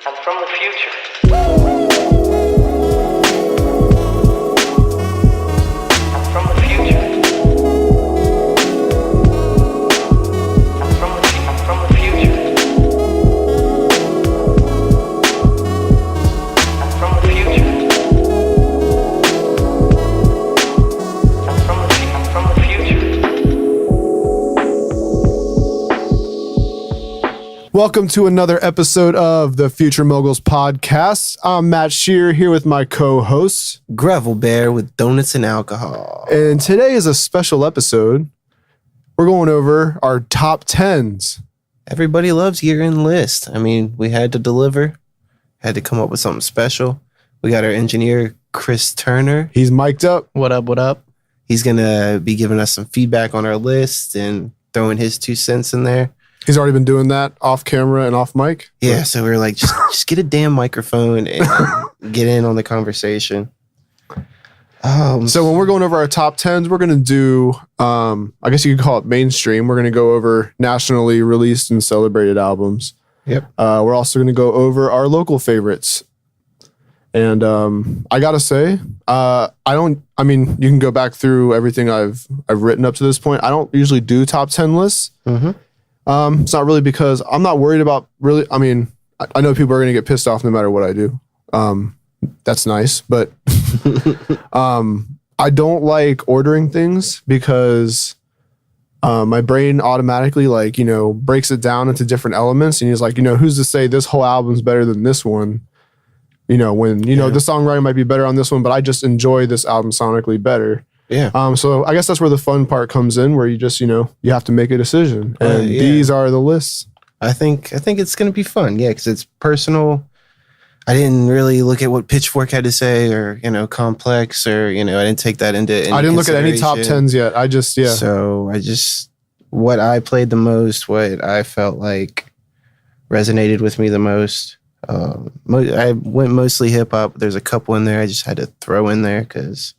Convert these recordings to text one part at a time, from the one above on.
I'm from the future. I'm from the future. I'm from the future. I'm from the future. I'm from the future. Welcome to another episode of the Future Moguls podcast. I'm Matt Shear here with my co-host, Gravel Bear with Donuts and Alcohol. And today is a special episode. We're going over our top 10s. Everybody loves year-end list. I mean, we had to deliver, had to come up with something special. We got our engineer, Chris Turner. He's mic'd up. What up, what up? He's going to be giving us some feedback on our list and throwing his 2 cents in there. He's already been doing that off camera and off mic. Yeah, so we were like, just get a damn microphone and get in on the conversation. So when we're going over our top 10s, we're going to do, I guess you could call it mainstream. We're going to go over nationally released and celebrated albums. Yep. We're also going to go over our local favorites. And I got to say, you can go back through everything I've written up to this point. I don't usually do top 10 lists. Mm-hmm. It's not really because I'm not worried about I know people are going to get pissed off no matter what I do. That's nice, but I don't like ordering things because my brain automatically breaks it down into different elements, and he's like, who's to say this whole album's better than this one? The songwriting might be better on this one, but I just enjoy this album sonically better. Yeah. So I guess that's where the fun part comes in, where you just, you have to make a decision. And these are the lists. I think it's going to be fun. Yeah, because it's personal. I didn't really look at what Pitchfork had to say or, Complex or, I didn't take that into any I didn't look at any top 10s yet. I just, So what I played the most, what I felt like resonated with me the most. I went mostly hip hop. There's a couple in there I just had to throw in there because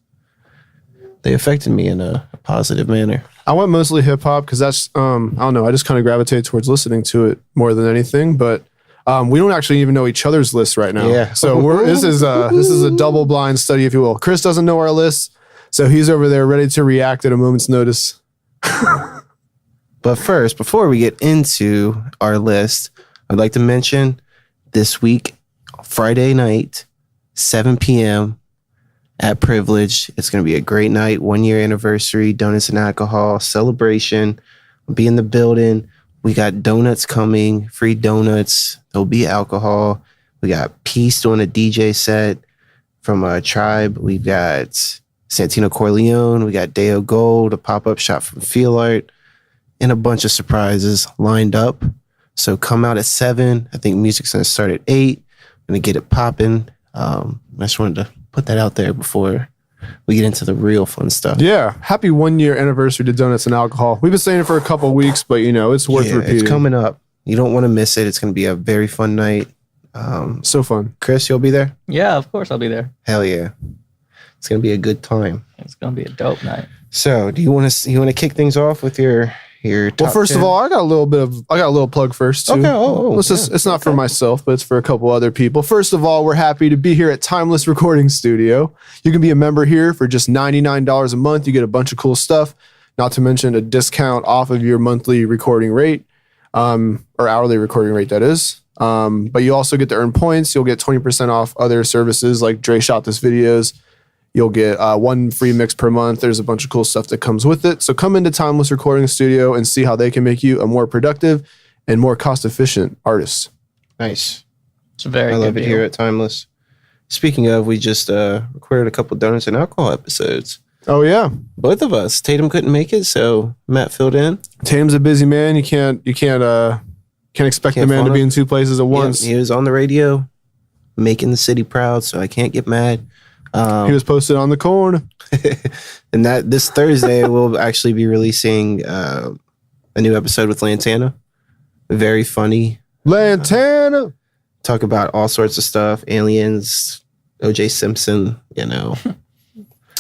they affected me in a positive manner. I went mostly hip hop because that's, I don't know, I just kind of gravitate towards listening to it more than anything. But we don't actually even know each other's lists right now. Yeah. So this is a double blind study, if you will. Chris doesn't know our lists, so he's over there ready to react at a moment's notice. But first, before we get into our list, I'd like to mention this week, Friday night, 7 p.m., at Privilege. It's going to be a great night. 1 year anniversary, Donuts and Alcohol celebration. We'll be in the building. We got donuts coming, free donuts. There'll be alcohol. We got Peace doing a DJ set from a Tribe. We've got Santino Corleone. We got Deo Gold, a pop-up shop from Feel Art, and a bunch of surprises lined up. So come out at 7. I think music's going to start at 8. I'm going to get it popping. I just wanted to put that out there before we get into the real fun stuff. Yeah. Happy 1 year anniversary to Donuts and Alcohol. We've been saying it for a couple of weeks, but it's worth repeating. It's coming up. You don't want to miss it. It's going to be a very fun night. So fun. Chris, you'll be there? Yeah, of course I'll be there. Hell yeah. It's going to be a good time. It's going to be a dope night. So do you want to kick things off with your top Well, first 10? of all, I got a little plug first too. Okay. It's not for myself, but it's for a couple other people. First of all, we're happy to be here at Timeless Recording Studio. You can be a member here for just $99 a month. You get a bunch of cool stuff, not to mention a discount off of your monthly recording rate, or hourly recording rate, that is. But you also get to earn points. You'll get 20% off other services like Dre Shot This Videos. You'll get 1 free mix per month. There's a bunch of cool stuff that comes with it. So come into Timeless Recording Studio and see how they can make you a more productive and more cost-efficient artist. Nice. It's a very I good love it deal. here at Timeless. Speaking of, we just recorded a couple Donuts and Alcohol episodes. Oh, yeah. Both of us. Tatum couldn't make it, so Matt filled in. Tatum's a busy man. You can't expect the man to be in 2 places at once. He was on the radio, making the city proud, so I can't get mad. He was posted on the corner. And that this Thursday we'll actually be releasing a new episode with Lantana. Very funny. Lantana. Talk about all sorts of stuff. Aliens, O.J. Simpson,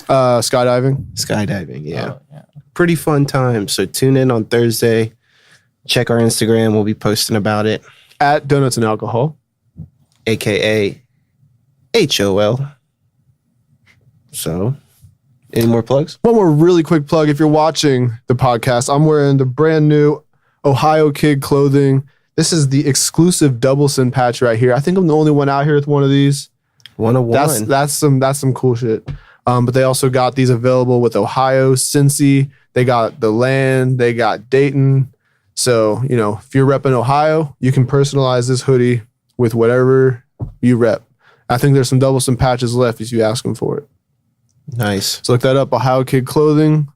Skydiving, yeah. Oh, yeah. Pretty fun time. So tune in on Thursday. Check our Instagram. We'll be posting about it. At Donuts and Alcohol. aka HOL. So, any more plugs? One more really quick plug. If you're watching the podcast, I'm wearing the brand new Ohio Kid clothing. This is the exclusive double sin patch right here. I think I'm the only one out here with one of these. 101. That's some cool shit. But they also got these available with Ohio, Cincy. They got the land. They got Dayton. So, you know, if you're repping Ohio, you can personalize this hoodie with whatever you rep. I think there's some double sin patches left if you ask them for it. Nice. So look that up, Ohio Kid Clothing.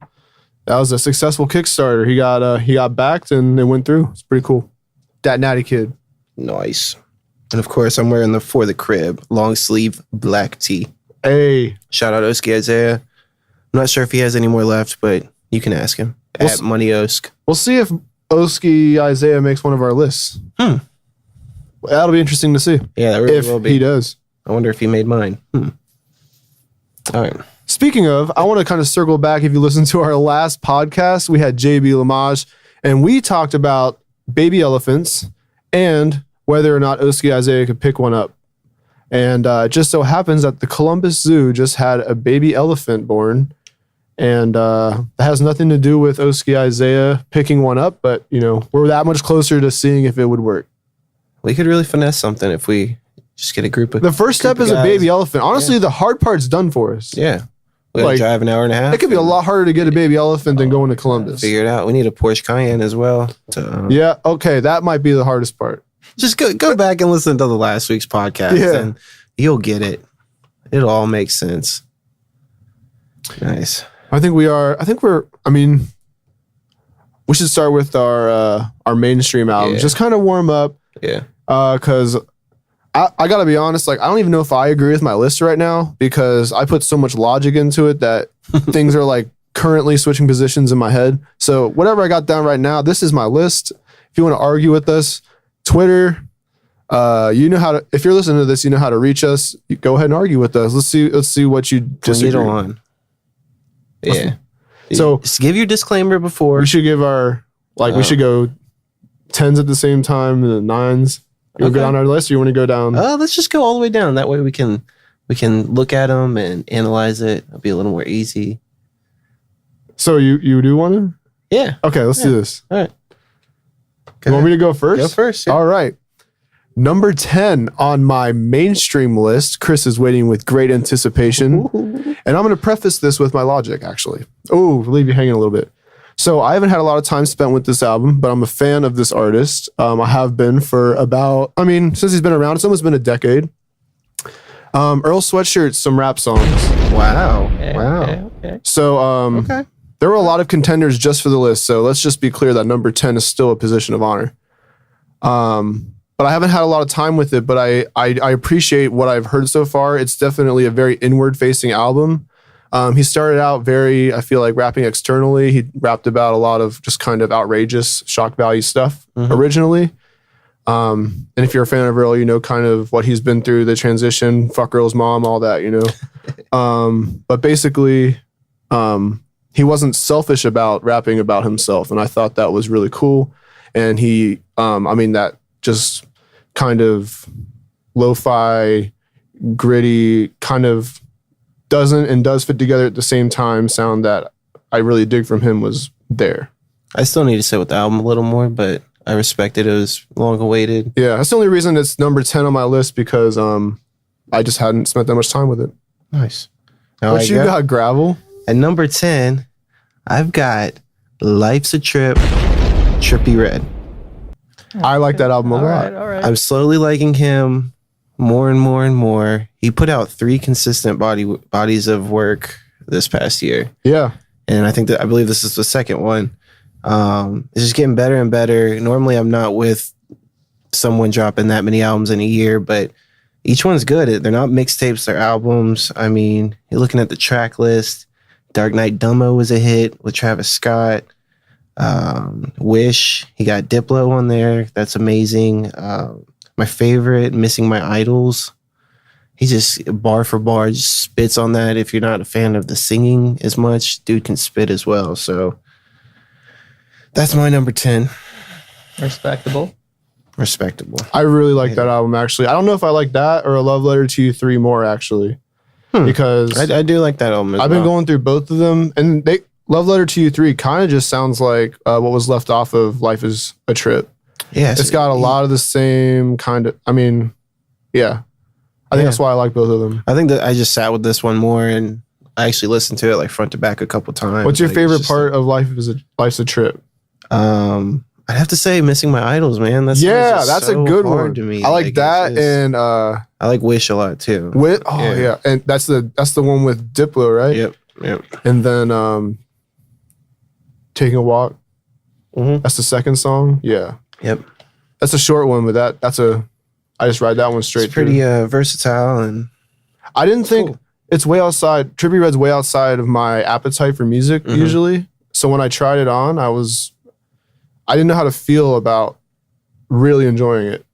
That was a successful Kickstarter. He got backed and it went through. It's pretty cool. That Natty Kid. Nice. And of course, I'm wearing the For the Crib long sleeve black tee. Hey. Shout out Oski Isaiah. I'm not sure if he has any more left, but you can ask him at Money Osk. We'll see if Oski Isaiah makes one of our lists. That'll be interesting to see. Yeah, that really if will be. He does. I wonder if he made mine. All right. Speaking of, I want to kind of circle back. If you listen to our last podcast, we had JB Lamage, and we talked about baby elephants and whether or not Oski Isaiah could pick one up. And it just so happens that the Columbus Zoo just had a baby elephant born. And that has nothing to do with Oski Isaiah picking one up, but, you know, we're that much closer to seeing if it would work. We could really finesse something if we just get a group of. The first step is a baby elephant. Honestly, the hard part's done for us. Yeah. We gotta Like, drive an hour and a half. It could be a lot harder to get a baby elephant than going to Columbus. Figure it out. We need a Porsche Cayenne as well. Yeah, okay, that might be the hardest part. Just go back and listen to the last week's podcast, and you'll get it. It'll all make sense. Nice. I think we're. I mean, we should start with our mainstream album. Yeah. Just kind of warm up. Yeah. Because I gotta be honest. Like, I don't even know if I agree with my list right now because I put so much logic into it that things are like currently switching positions in my head. So whatever I got down right now, this is my list. If you want to argue with us, Twitter. You know how to. If you're listening to this, you know how to reach us. You go ahead and argue with us. Let's see what you disagree. Bring it on. Yeah. So just give your disclaimer before. we should give our we should go 10s at the same time and the 9s. You want to go down our list, or you want to go down? Let's just go all the way down. That way we can look at them and analyze it. It'll be a little more easy. So you do want to? Yeah. Okay, let's do this. All right. You want me to go first? Go first. Yeah. All right. Number 10 on my mainstream list. Chris is waiting with great anticipation. And I'm going to preface this with my logic, actually. Oh, leave you hanging a little bit. So I haven't had a lot of time spent with this album, but I'm a fan of this artist. I have been for about, since he's been around, it's almost been a decade. Earl Sweatshirt's some rap songs. Wow. Okay. So there were a lot of contenders just for the list. So let's just be clear that number 10 is still a position of honor. But I haven't had a lot of time with it, but I appreciate what I've heard so far. It's definitely a very inward-facing album. He started out I feel like rapping externally. He rapped about a lot of just kind of outrageous shock value stuff originally. And if you're a fan of Earl, you know kind of what he's been through, the transition, fuck Earl's mom, all that, you know. But basically, he wasn't selfish about rapping about himself. And I thought that was really cool. And he, that just kind of lo-fi, gritty, kind of doesn't and does fit together at the same time sound that I really dig from him was there. I still need to sit with the album a little more, but I respect it. It was long awaited. Yeah, that's the only reason it's number 10 on my list because I just hadn't spent that much time with it. Nice. Now What you got, Gravel? At number 10, I've got Life's a Trip, Trippie Redd. I like that album a lot. All right. I'm slowly liking him more and more and more. He put out 3 consistent bodies of work this past year. Yeah. And I believe this is the second one. It's just getting better and better. Normally I'm not with someone dropping that many albums in a year, but each one's good. They're not mixtapes, they're albums. You're looking at the track list. Dark Knight Dumbo was a hit with Travis Scott. Wish, he got Diplo on there. That's amazing. My favorite, Missing My Idols. He just bar for bar just spits on that. If you're not a fan of the singing as much, dude can spit as well. So that's my number 10. Respectable. Respectable. I really like that album, actually. I don't know if I like that or A Love Letter to You 3 more, actually. Because I do like that album as I've been going through both of them, and Love Letter to You 3 kind of just sounds like what was left off of Life is a Trip. Yeah. It's got a lot of the same kind of, I mean, yeah. I think that's why I like both of them. I think that I just sat with this one more and I actually listened to it like front to back a couple times. What's your Like, favorite it's just part of Life's a Trip? I'd have to say Missing My Idols, man. That's That's a good one to me. I like that, it's just- and I like Wish a lot too. yeah, and that's the one with Diplo, right? Yep. And then Taking a Walk. Mhm. That's the second song. Yeah, Yep. that's a short one, but I just ride that one straight. It's pretty through. versatile and I didn't think cool. it's way outside. Trippie Red's way outside of my appetite for music usually. So when I tried it on, I didn't know how to feel about really enjoying it,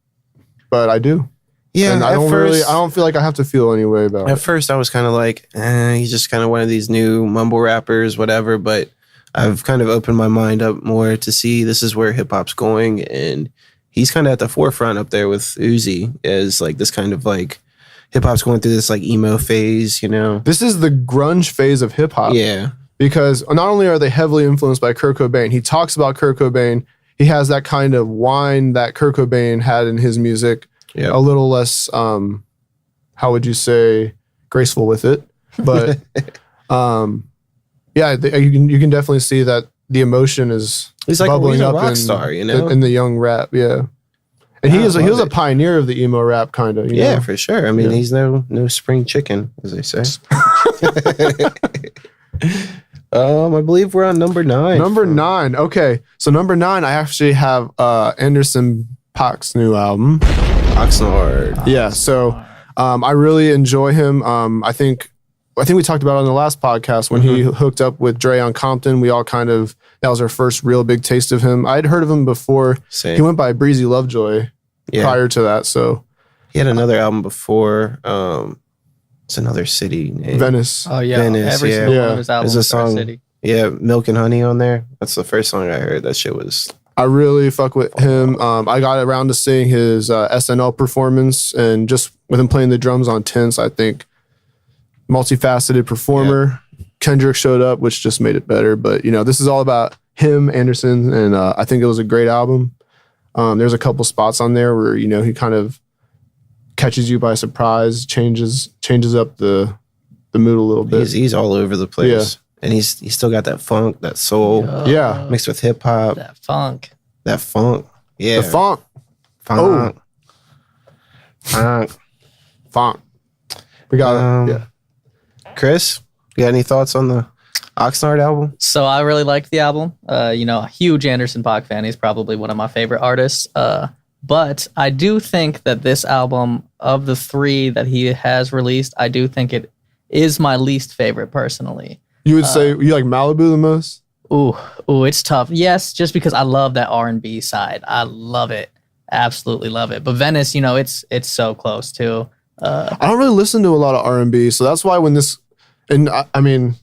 but I do. yeah. And I don't feel like I have to feel any way about At it. first, I was kind of like, he's just kind of one of these new mumble rappers, whatever. But I've kind of opened my mind up more to see this is where hip hop's going, and he's kind of at the forefront up there with Uzi as like this kind of like hip hop's going through this like emo phase, you know? This is the grunge phase of hip hop. Yeah. Because not only are they heavily influenced by Kurt Cobain, he talks about Kurt Cobain. He has that kind of whine that Kurt Cobain had in his music. Yeah. A little less, how would you say, graceful with it. But yeah, you can definitely see that the emotion is He's like bubbling he's a up rock in, star, you know? in the young rap. Yeah, and he was a pioneer of the emo rap kind of. Yeah, for sure. I mean, he's no spring chicken, as they say. I believe we're on number 9. Number 9. Okay, so number 9, I actually have Anderson .Paak's new album. Oxnard. Yeah, so I really enjoy him. I think we talked about it on the last podcast when he hooked up with Dre on Compton. We all that was our first real big taste of him. I'd heard of him before. Same. He went by Breezy Lovejoy prior to that. So He had another album before. It's another city name. Venice. Oh yeah, Venice, every yeah. single one Yeah. of his There's albums. a is Star song. City. Yeah, Milk and Honey on there. That's the first song I heard. That shit was. I really fuck with him. I got around to seeing his SNL performance, and just with him playing the drums on Tense, I think multifaceted performer. Kendrick showed up, which just made it better. But this is all about him, Anderson, and I think it was a great album. There's a couple spots on there where he kind of catches you by surprise, changes up the mood a little bit. He's all over the place. And he's still got that funk, that soul Yeah, mixed with hip hop, That funk. that funk. Yeah. the funk. Funk. Funk. We got it. Chris, you got any thoughts on the Oxnard album? So I really liked the album. A huge Anderson .Paak fan. He's probably one of my favorite artists. But I do think that this album, of the 3 that he has released, I do think it is my least favorite personally. You would say you like Malibu the most? Ooh, it's tough. Yes, just because I love that R&B side. I love it. Absolutely love it. But Venice, it's so close too. I don't really listen to a lot of R&B, so that's why when this, and I mean,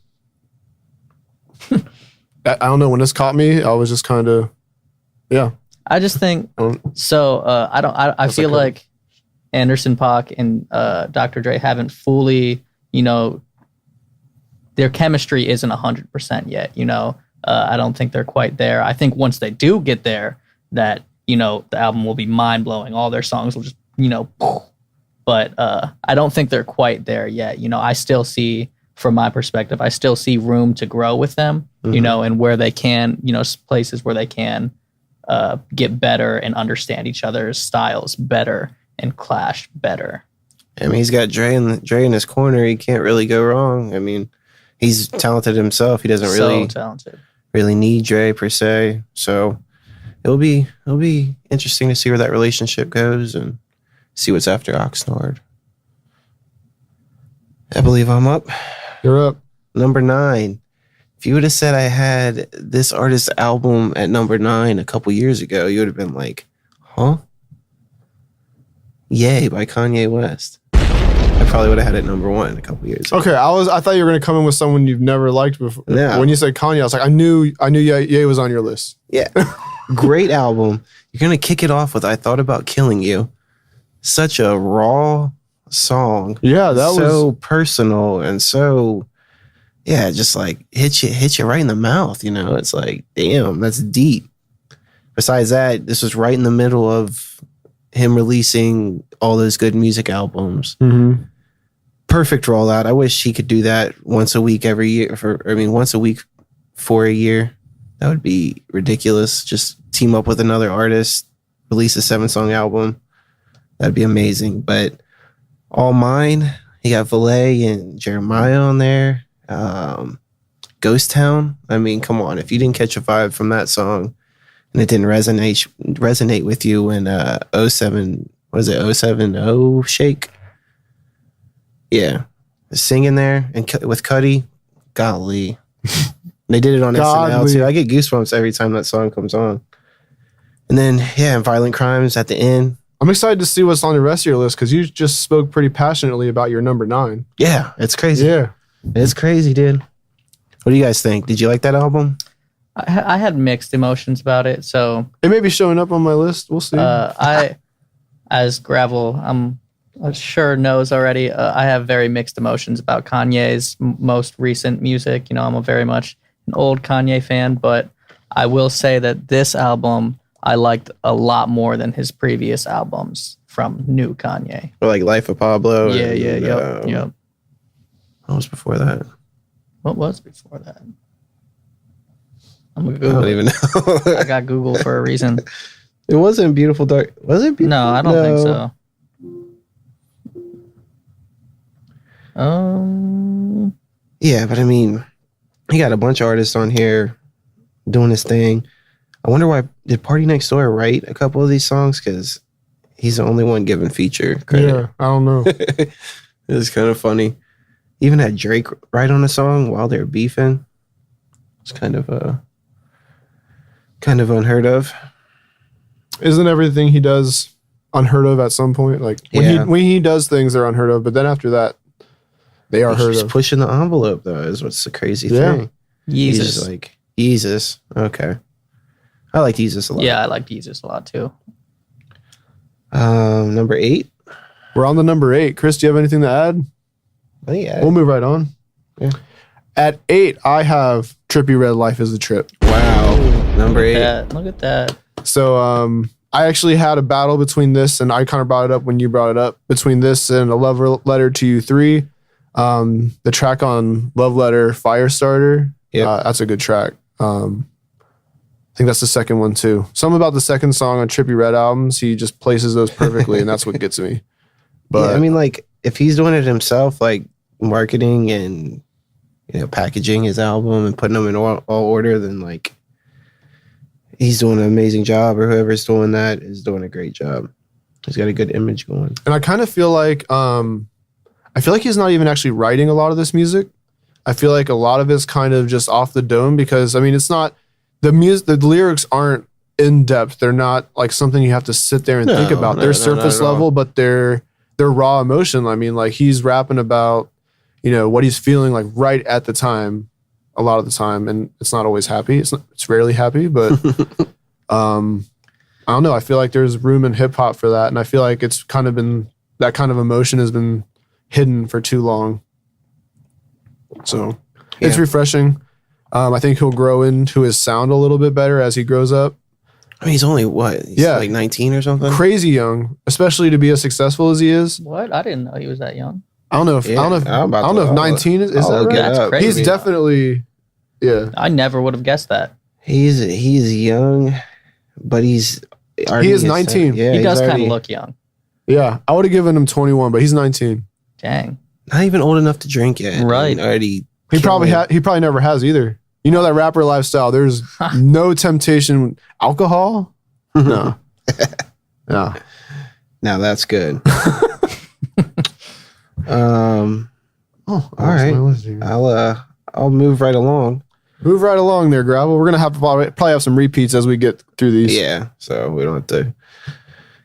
I don't know, when this caught me, I was just kind of, yeah. I just think so. I feel like Anderson .Paak and Dr. Dre haven't fully, their chemistry isn't 100% yet. I don't think they're quite there. I think once they do get there, that the album will be mind blowing. All their songs will just but I don't think they're quite there yet. I still see, from my perspective, I still see room to grow with them. And where they can, places where they can get better and understand each other's styles better and clash better. I mean, he's got Dre in his corner. He can't really go wrong. I mean, he's talented himself. He doesn't So talented. really need Dre per se. So it'll be interesting to see where that relationship goes and see what's after Oxnard. I believe I'm up. You're up. Number 9. If you would have said I had this artist's album at number 9 a couple years ago, you would have been like, huh? Yay by Kanye West. I probably would have had it number 1 a couple years ago. Okay, I thought you were gonna come in with someone you've never liked before. Yeah. When you said Kanye, I was like, I knew Ye was on your list. Yeah. Great album. You're gonna kick it off with "I Thought About Killing You." Such a raw song. Yeah, that so personal and so just like hit you right in the mouth. You know, it's like, damn, that's deep. Besides that, this was right in the middle of him releasing all those good music albums. Mm-hmm. Perfect rollout. I wish he could do that once a week every year. Once a week for a year. That would be ridiculous. Just team up with another artist, release a 7-song album. That'd be amazing. But All Mine, he got Valet and Jeremiah on there. Ghost Town. I mean, come on. If you didn't catch a vibe from that song and it didn't resonate with you when 070 Shake? Yeah. Singing there and with Cuddy, golly. They did it on SNL too. I get goosebumps every time that song comes on. And then, Violent Crimes at the end. I'm excited to see what's on the rest of your list because you just spoke pretty passionately about your number 9. Yeah, it's crazy. Yeah. It's crazy, dude. What do you guys think? Did you like that album? I had mixed emotions about it. So It may be showing up on my list. We'll see. As Gravel, I'm sure knows already, I have very mixed emotions about Kanye's most recent music. You know, I'm very much an old Kanye fan, but I will say that this album I liked a lot more than his previous albums from new Kanye. Or like Life of Pablo? Yep. What was before that? What was before that? I'm gonna I Google. don't even know. I got Google for a reason. It wasn't Beautiful Dark. Was it? No, I don't think so. Yeah, but I mean, he got a bunch of artists on here doing his thing. I wonder why did Party Next Door write a couple of these songs? Because he's the only one giving feature credit. Yeah, I don't know. It's kind of funny. Even had Drake write on a song while they're beefing. It's kind of unheard of. Isn't everything he does unheard of at some point? Like when he does things, they're unheard of, but then after that, they are heard He's of. pushing the envelope though, is what's the crazy Yeah. thing. Yeezus. He's like Yeezus. Okay. I like Yeezus a lot. Yeah, I like Yeezus a lot too. Number 8. We're on the number 8. Chris, do you have anything to add? Oh, yeah. We'll move right on. Yeah. At 8, I have Trippie Redd Life is a Trip. Wow. Number 8. Look at that. So I actually had a battle between this, and I kind of brought it up when you brought it up, between this and A Love Letter to You 3. The track on Love Letter, Firestarter. Yep. That's a good track. I think that's the second one too. Something about the second song on Trippie Redd albums, he just places those perfectly, and that's what gets me. But yeah, I mean, like, if he's doing it himself, like marketing and packaging his album and putting them in all order, then like he's doing an amazing job, or whoever's doing that is doing a great job. He's got a good image going. and I kind of feel like he's not even actually writing a lot of this music. I feel like a lot of it's kind of just off the dome because I mean it's not the lyrics aren't in depth. They're not like something you have to sit there and think about. They're surface level, but they're raw emotion. I mean, like he's rapping about, what he's feeling like right at the time, a lot of the time, and it's not always happy. It's rarely happy, but I don't know. I feel like there's room in hip hop for that, and I feel like it's kind of been that kind of emotion has been hidden for too long. So it's refreshing. I think he'll grow into his sound a little bit better as he grows up. I mean, he's only what? He's like 19 or something? Crazy young, especially to be as successful as he is. What? I didn't know he was that young. I don't know if 19 is that right? That's crazy. He's definitely I never would have guessed that. He's young, but he is 19. Yeah, He does kind already of look young. Yeah, I would have given him 21, but he's 19. Dang. not even old enough to drink yet. Right. And already He probably never has either. That rapper lifestyle. There's no temptation. Alcohol? No. No. Now that's good. All right. I'll move right along. Move right along there, Gravel. We're gonna have to probably have some repeats as we get through these. Yeah, so we don't have to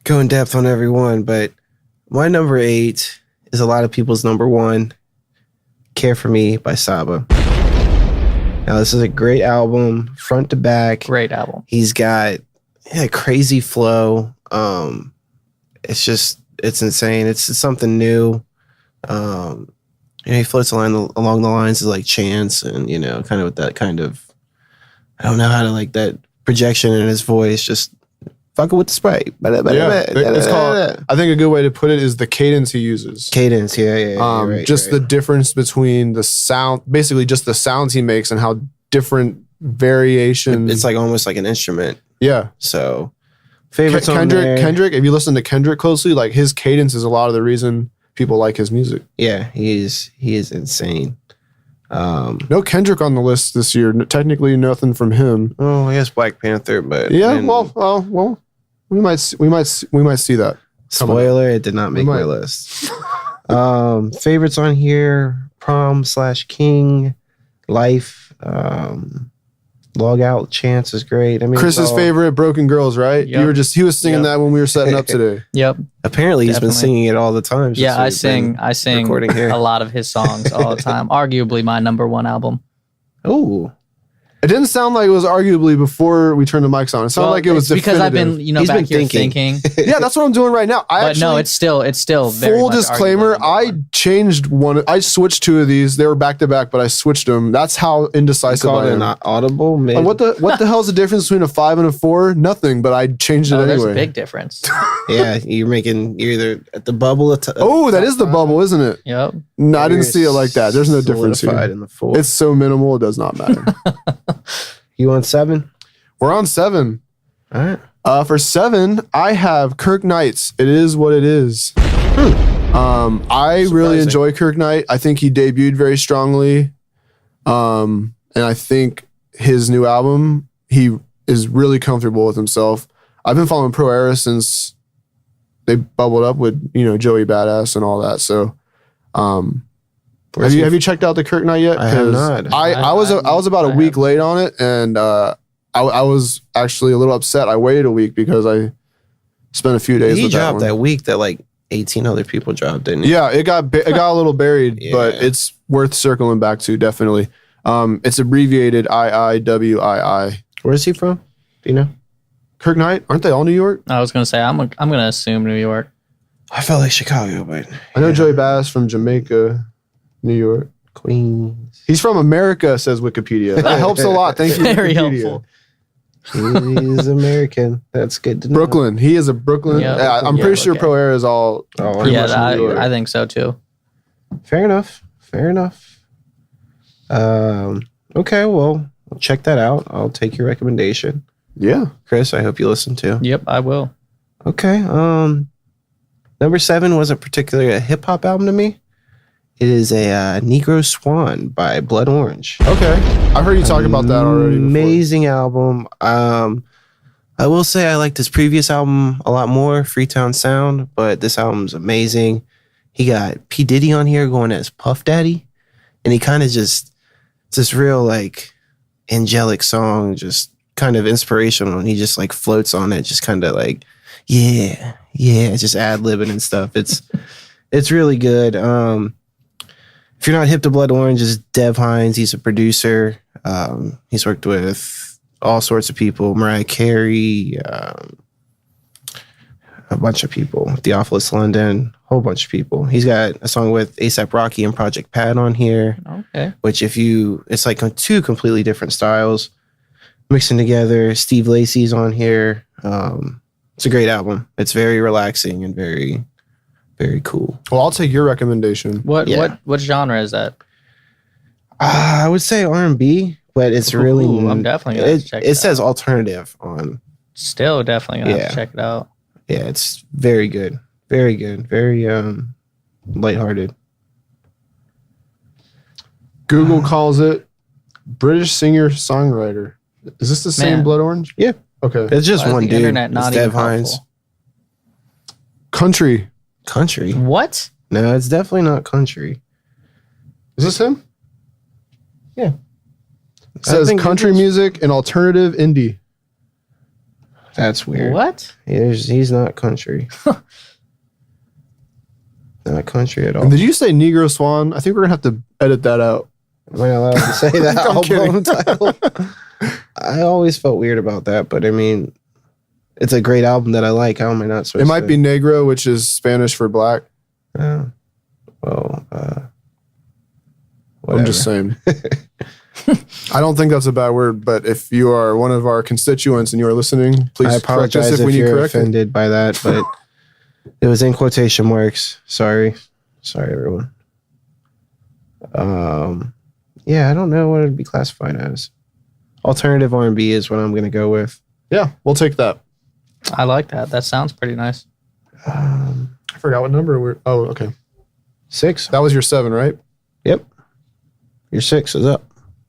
go in depth on every one. But my number 8 is a lot of people's number 1. Care for Me by Saba. Now this is a great album, front to back. Great album. He's got yeah, crazy flow. It's insane. It's something new. He floats along the lines of like Chance, and kind of with that kind of, I don't know how to like that projection in his voice, just fucking with the Sprite. It's called, I think a good way to put it is the cadence he uses. Cadence, yeah. Right, just the difference between the sound, basically just the sounds he makes and how different variation. It's like almost like an instrument. Yeah. So favorites on there. Kendrick, if you listen to Kendrick closely, like his cadence is a lot of the reason people like his music. Yeah, he is insane. No Kendrick on the list this year. Technically, nothing from him. Oh, I guess Black Panther, but yeah. Well, we might see that. Spoiler: it did not make my list. Favorites on here: Prom/King, Life, Log Out, Chance is great. I mean, Chris's favorite, Broken Girls, right? Yep. He was singing that when we were setting up today. Yep. Apparently, he's been singing it all the time. Yeah, I sing recording here. a lot of his songs all the time. Arguably my number one album. Oh, it didn't sound like it was arguably before we turned the mics on. It sounded like it was because I've been, He's back been here thinking. Yeah, that's what I'm doing right now. But no, it's still very full much disclaimer. arguably I number one. changed one. I switched two of these. They were back to back, but I switched them. That's how indecisive called I it am. not audible. Maybe. What the hell is the difference between a 5 and a 4? Nothing, but I changed it There's anyway. a big difference. Yeah, you're either at the bubble. That is the bubble, isn't it? Yep. No, I didn't see it like that. There's no difference here. In the 4. It's so minimal, it does not matter. You on 7? We're on 7. All right. For 7, I have Kirk Knight's It Is What It Is. I really enjoy Kirk Knight. I think he debuted very strongly. And I think his new album, he is really comfortable with himself. I've been following Pro Era since they bubbled up with, Joey Badass and all that. So, have you checked out the Kirk Knight yet? I have not. I was about a week late on it, and I was actually a little upset. I waited a week because I spent a few days. He with dropped that that week that like 18 other people dropped, didn't he? Yeah, it got a little buried, but it's worth circling back to definitely. It's abbreviated IIWII. Where is he from? Do you know? Kirk Knight, aren't they all New York? I was gonna say I'm gonna assume New York. I felt like Chicago, but I know Joey Bass from Jamaica, New York. Queens. He's from America, says Wikipedia. That helps a lot. Thank you, Very Wikipedia. helpful. He's American. That's good to know. Brooklyn. He is a Brooklyn. Yeah, I'm pretty sure okay. Pro Era is all. pretty Yeah, much New York. I think so too. Fair enough. Okay, well, I'll check that out. I'll take your recommendation. Yeah. Chris, I hope you listen to. Yep, I will. Okay. Number 7 wasn't particularly a hip hop album to me. It is a Negro Swan by Blood Orange. Okay. I've heard you talk about that already. Before. Amazing album. I will say I liked his previous album a lot more, Freetown Sound, but this album's amazing. He got P. Diddy on here going as Puff Daddy, and he kind of just, it's this real like angelic song, just kind of inspirational, and he just like floats on it, just kind of like, yeah, just ad-libbing and stuff. It's really good. If you're not hip to Blood Orange, is Dev Hines. He's a producer. He's worked with all sorts of people, Mariah Carey, a bunch of people, Theophilus London, a whole bunch of people. He's got a song with A$AP Rocky and Project Pat on here. Okay. Which it's like 2 completely different styles mixing together. Steve Lacy's on here. It's a great album. It's very relaxing and very, very cool. Well, I'll take your recommendation. What genre is that? I would say R&B, but it's really. I'm definitely gonna check it It says out. alternative on. Still definitely gonna have to check it out. Yeah, it's very good. Very good. Very lighthearted. Google calls it British singer-songwriter. Is this the same Man. Blood Orange? Yeah. Okay. It's just Why is one the dude. internet It's not Dev even Hines. helpful? Country. Country. What? No, it's definitely not country. Is this him? Yeah. It says country music and alternative indie. That's weird. What? He's not country. Not country at all. And did you say Negro Swan? I think we're going to have to edit that out. Am I allowed to say that I'm album kidding. title? I always felt weird about that, but I mean, It's a great album that I like. How am I not supposed It might to? be Negro, which is Spanish for black. Well, I'm just saying. I don't think that's a bad word, but if you are one of our constituents and you are listening, please I correct us apologize if we if need you're correcting. offended by that, but it was in quotation marks. Sorry, everyone. Yeah, I don't know what it'd be classified as. Alternative R&B is what I'm gonna go with. Yeah, we'll take that. I like that. That sounds pretty nice. I forgot what number we're. Oh, okay. 6. That was your 7, right? Yep. Your 6 is up.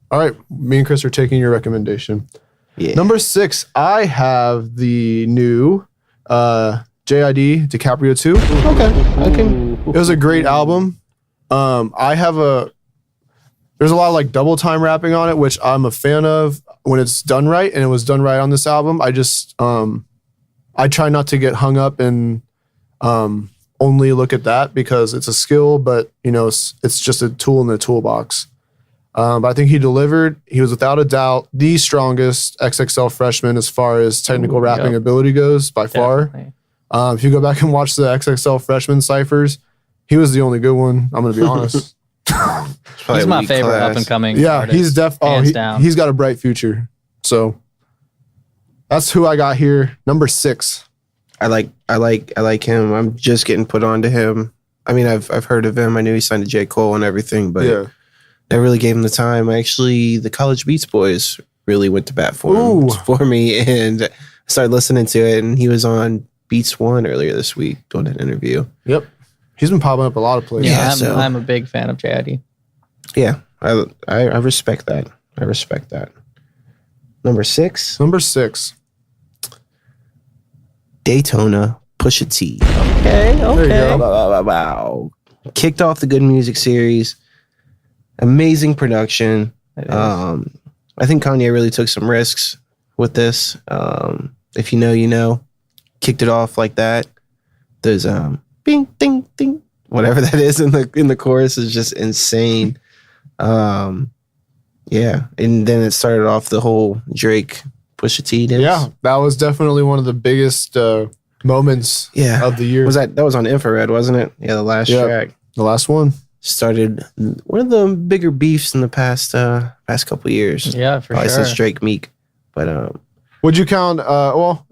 All right. Me and Chris are taking your recommendation. Yeah. Number 6, I have the new JID DiCaprio 2. Okay. I can. It was a great album. There's a lot of like double time rapping on it, which I'm a fan of when it's done right, and it was done right on this album. I just I try not to get hung up and only look at that because it's a skill, but you know it's just a tool in the toolbox. But I think he delivered. He was without a doubt the strongest XXL freshman as far as technical rapping ability goes by far. Definitely. If you go back and watch the XXL freshman ciphers, he was the only good one. I'm going to be honest. He's my favorite up and coming. Yeah, artist, he's hands down. he's got a bright future. So that's who I got here. Number 6. I like him. I'm just getting put on to him. I mean, I've heard of him. I knew he signed to J. Cole and everything, but Yeah. never really gave him the time. Actually, the College Beats Boys really went to bat for me, and I started listening to it. And he was on Beats One earlier this week doing an interview. Yep. He's been popping up a lot of places. Yeah, so- I'm a big fan of JID. Yeah, I respect that. I respect that. Number 6, Number 6. Daytona, Pusha T. Okay, There you go. Wow. Kicked off the Good Music series. Amazing production. It is. I think Kanye really took some risks with this. If you know, you know. Kicked it off like that. Those bing, ding, ding, whatever that is in the chorus is just insane. Yeah, and then it started off the whole Drake Pusha T dance. Yeah, that was definitely one of the biggest moments Yeah. of the year. That was on Infrared, wasn't it? Yeah, the last Yeah. track the last one? started one of the bigger beefs in the past couple years. Yeah, for Probably sure. since Drake Meek, but Would you count? Well,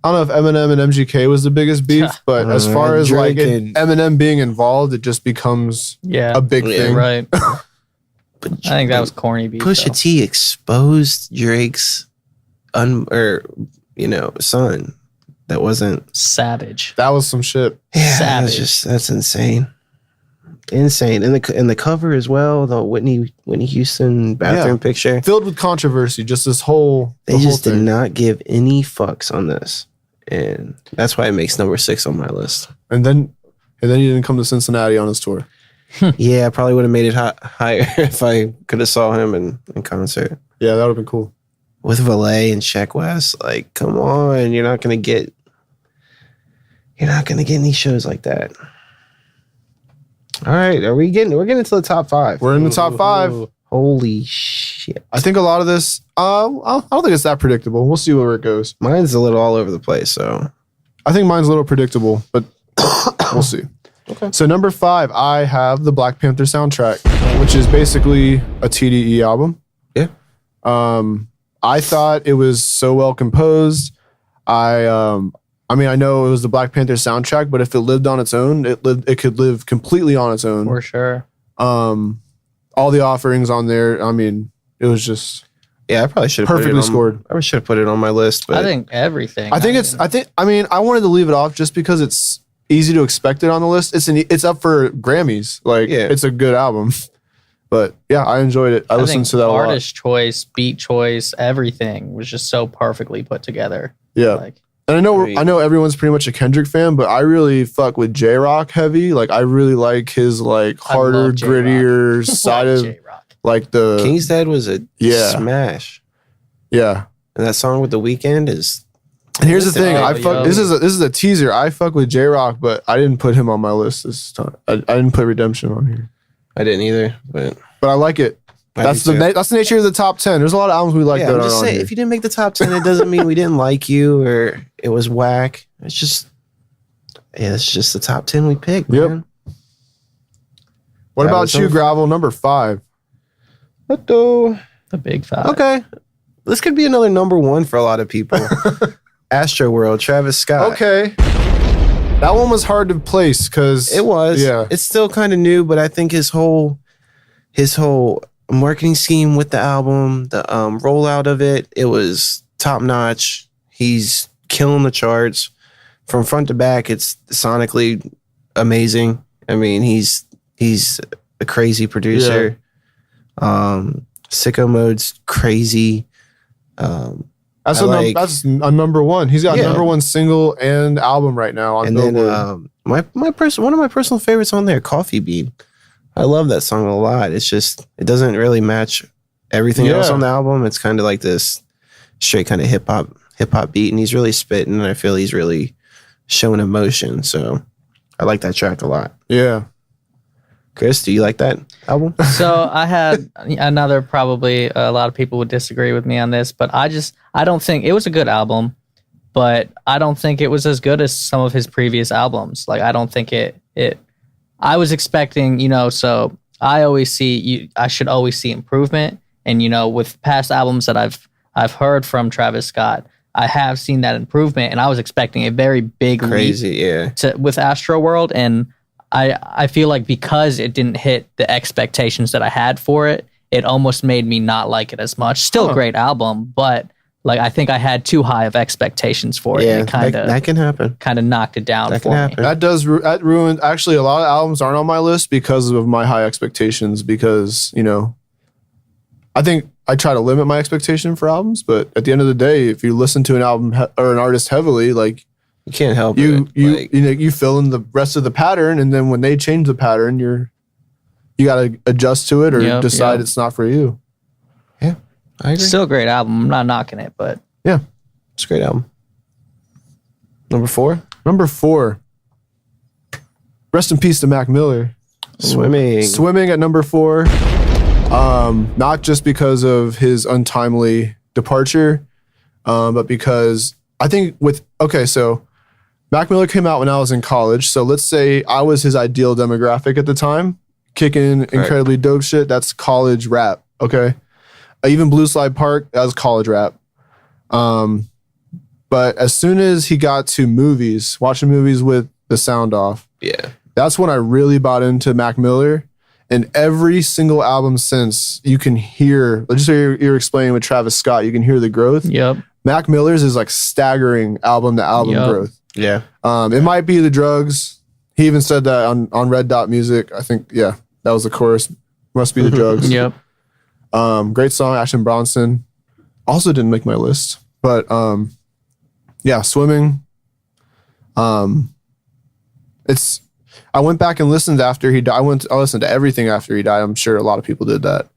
I don't know if Eminem and MGK was the biggest beef, but as far as like Drake and- Eminem being involved, it just becomes Yeah, a big Yeah, thing. right. but I think that was corny beef. Pusha though. T exposed Drake's son. That wasn't. Savage. That was some shit. Yeah, Savage. that's insane. Insane. And the cover as well, the Whitney Houston bathroom picture. Filled with controversy, just this whole They the whole just did thing. not give any fucks on this. And that's why it makes number 6 on my list. And then he didn't come to Cincinnati on his tour. Yeah, I probably would have made it higher if I could have saw him in concert. Yeah, that would have been cool. With Valet and Sheck West. Like, come on. You're not gonna get any shows like that. All right, we're getting to the top 5. We're in the top 5. Holy shit. I think a lot of this, I don't think it's that predictable. We'll see where it goes. Mine's a little all over the place, so I think mine's a little predictable, but we'll see. Okay. So number 5, I have the Black Panther soundtrack, which is basically a TDE album. yeah. I thought it was so well composed. I mean, I know it was the Black Panther soundtrack, but if it lived on its own, it could live completely on its own. For sure. All the offerings on there, I mean, it was just Yeah, I probably should have perfectly scored. I should have put it on my list, but I think everything. I wanted to leave it off just because it's easy to expect it on the list. It's up for Grammys. Like, Yeah. it's a good album. But yeah, I enjoyed it. I listened think to that a lot. artist choice, beat choice, everything was just so perfectly put together. Yeah. Like, And Agreed. I know everyone's pretty much a Kendrick fan, but I really fuck with J-Rock heavy. Like, I really like his like I harder, love J-Rock. grittier side of J-Rock. like the King's Dead was a Yeah. smash. yeah. And that song with The Weeknd is And here's the thing, Oh, I fuck. yo. This is a teaser. I fuck with J-Rock, but I didn't put him on my list this time. I didn't put Redemption on here, I didn't either, but but I like it. That's the nature of the top 10. There's a lot of albums we like Yeah, that I'm aren't just on saying, here. if you didn't make the top 10, it doesn't mean we didn't like you or it was whack. It's just the top 10 we picked, Yep. man. What That about was you, over. Gravel? Number 5. What though? The big five. Okay. This could be another number 1 for a lot of people. Astro World, Travis Scott. Okay. That one was hard to place because It was. Yeah. It's still kind of new, but I think his whole marketing scheme with the album, the rollout of it, it was top notch. He's killing the charts from front to back. It's sonically amazing. I mean, he's a crazy producer. Sicko Mode's crazy. That's I a number 1. He's got Yeah. number 1 single and album right now on And Billboard. then one of my personal favorites on there, Coffee Bean. I love that song a lot. It's just it doesn't really match everything else Yeah. on the album. It's kind of like this straight kind of hip hop beat, and he's really spitting, and I feel he's really showing emotion. So I like that track a lot. Yeah. Chris, do you like that album? So I had another, probably a lot of people would disagree with me on this, but I don't think it was a good album, but I don't think it was as good as some of his previous albums. Like, I don't think it I was expecting, so I should always see improvement. And, with past albums that I've heard from Travis Scott, I have seen that improvement, and I was expecting a very big Crazy, leap yeah. with Astro World, and I feel like because it didn't hit the expectations that I had for it, it almost made me not like it as much. Still a great album, but like I think I had too high of expectations for it. Yeah, And it that can happen. kind of knocked it down That for can me. happen. That ruined. Actually, a lot of albums aren't on my list because of my high expectations. Because I think I try to limit my expectation for albums, but at the end of the day, if you listen to an album or an artist heavily, like You can't help you it. you fill in the rest of the pattern, and then when they change the pattern, you got to adjust to it or Yep, decide yep. it's not for you. I agree. Still a great album. I'm not knocking it, but Yeah. It's a great album. Number 4, Number 4. Rest in peace to Mac Miller. Swimming. Swimming at number 4. Not just because of his untimely departure, but because I think so Mac Miller came out when I was in college. So let's say I was his ideal demographic at the time, kicking incredibly dope shit. That's college rap. Okay. Even Blue Slide Park, that was college rap. But as soon as he got to movies, watching movies with the sound off, Yeah. that's when I really bought into Mac Miller. And every single album since, you can hear, just so you're explaining with Travis Scott, you can hear the growth. yep. Mac Miller's is like staggering album to album Yep. growth. Yeah. It might be the drugs. He even said that on Red Dot Music. I think, yeah, that was the chorus. Must be the drugs. Yep. Great song, Ashton Bronson. Also didn't make my list. But yeah, Swimming. I went back and listened after he died. I listened to everything after he died. I'm sure a lot of people did that.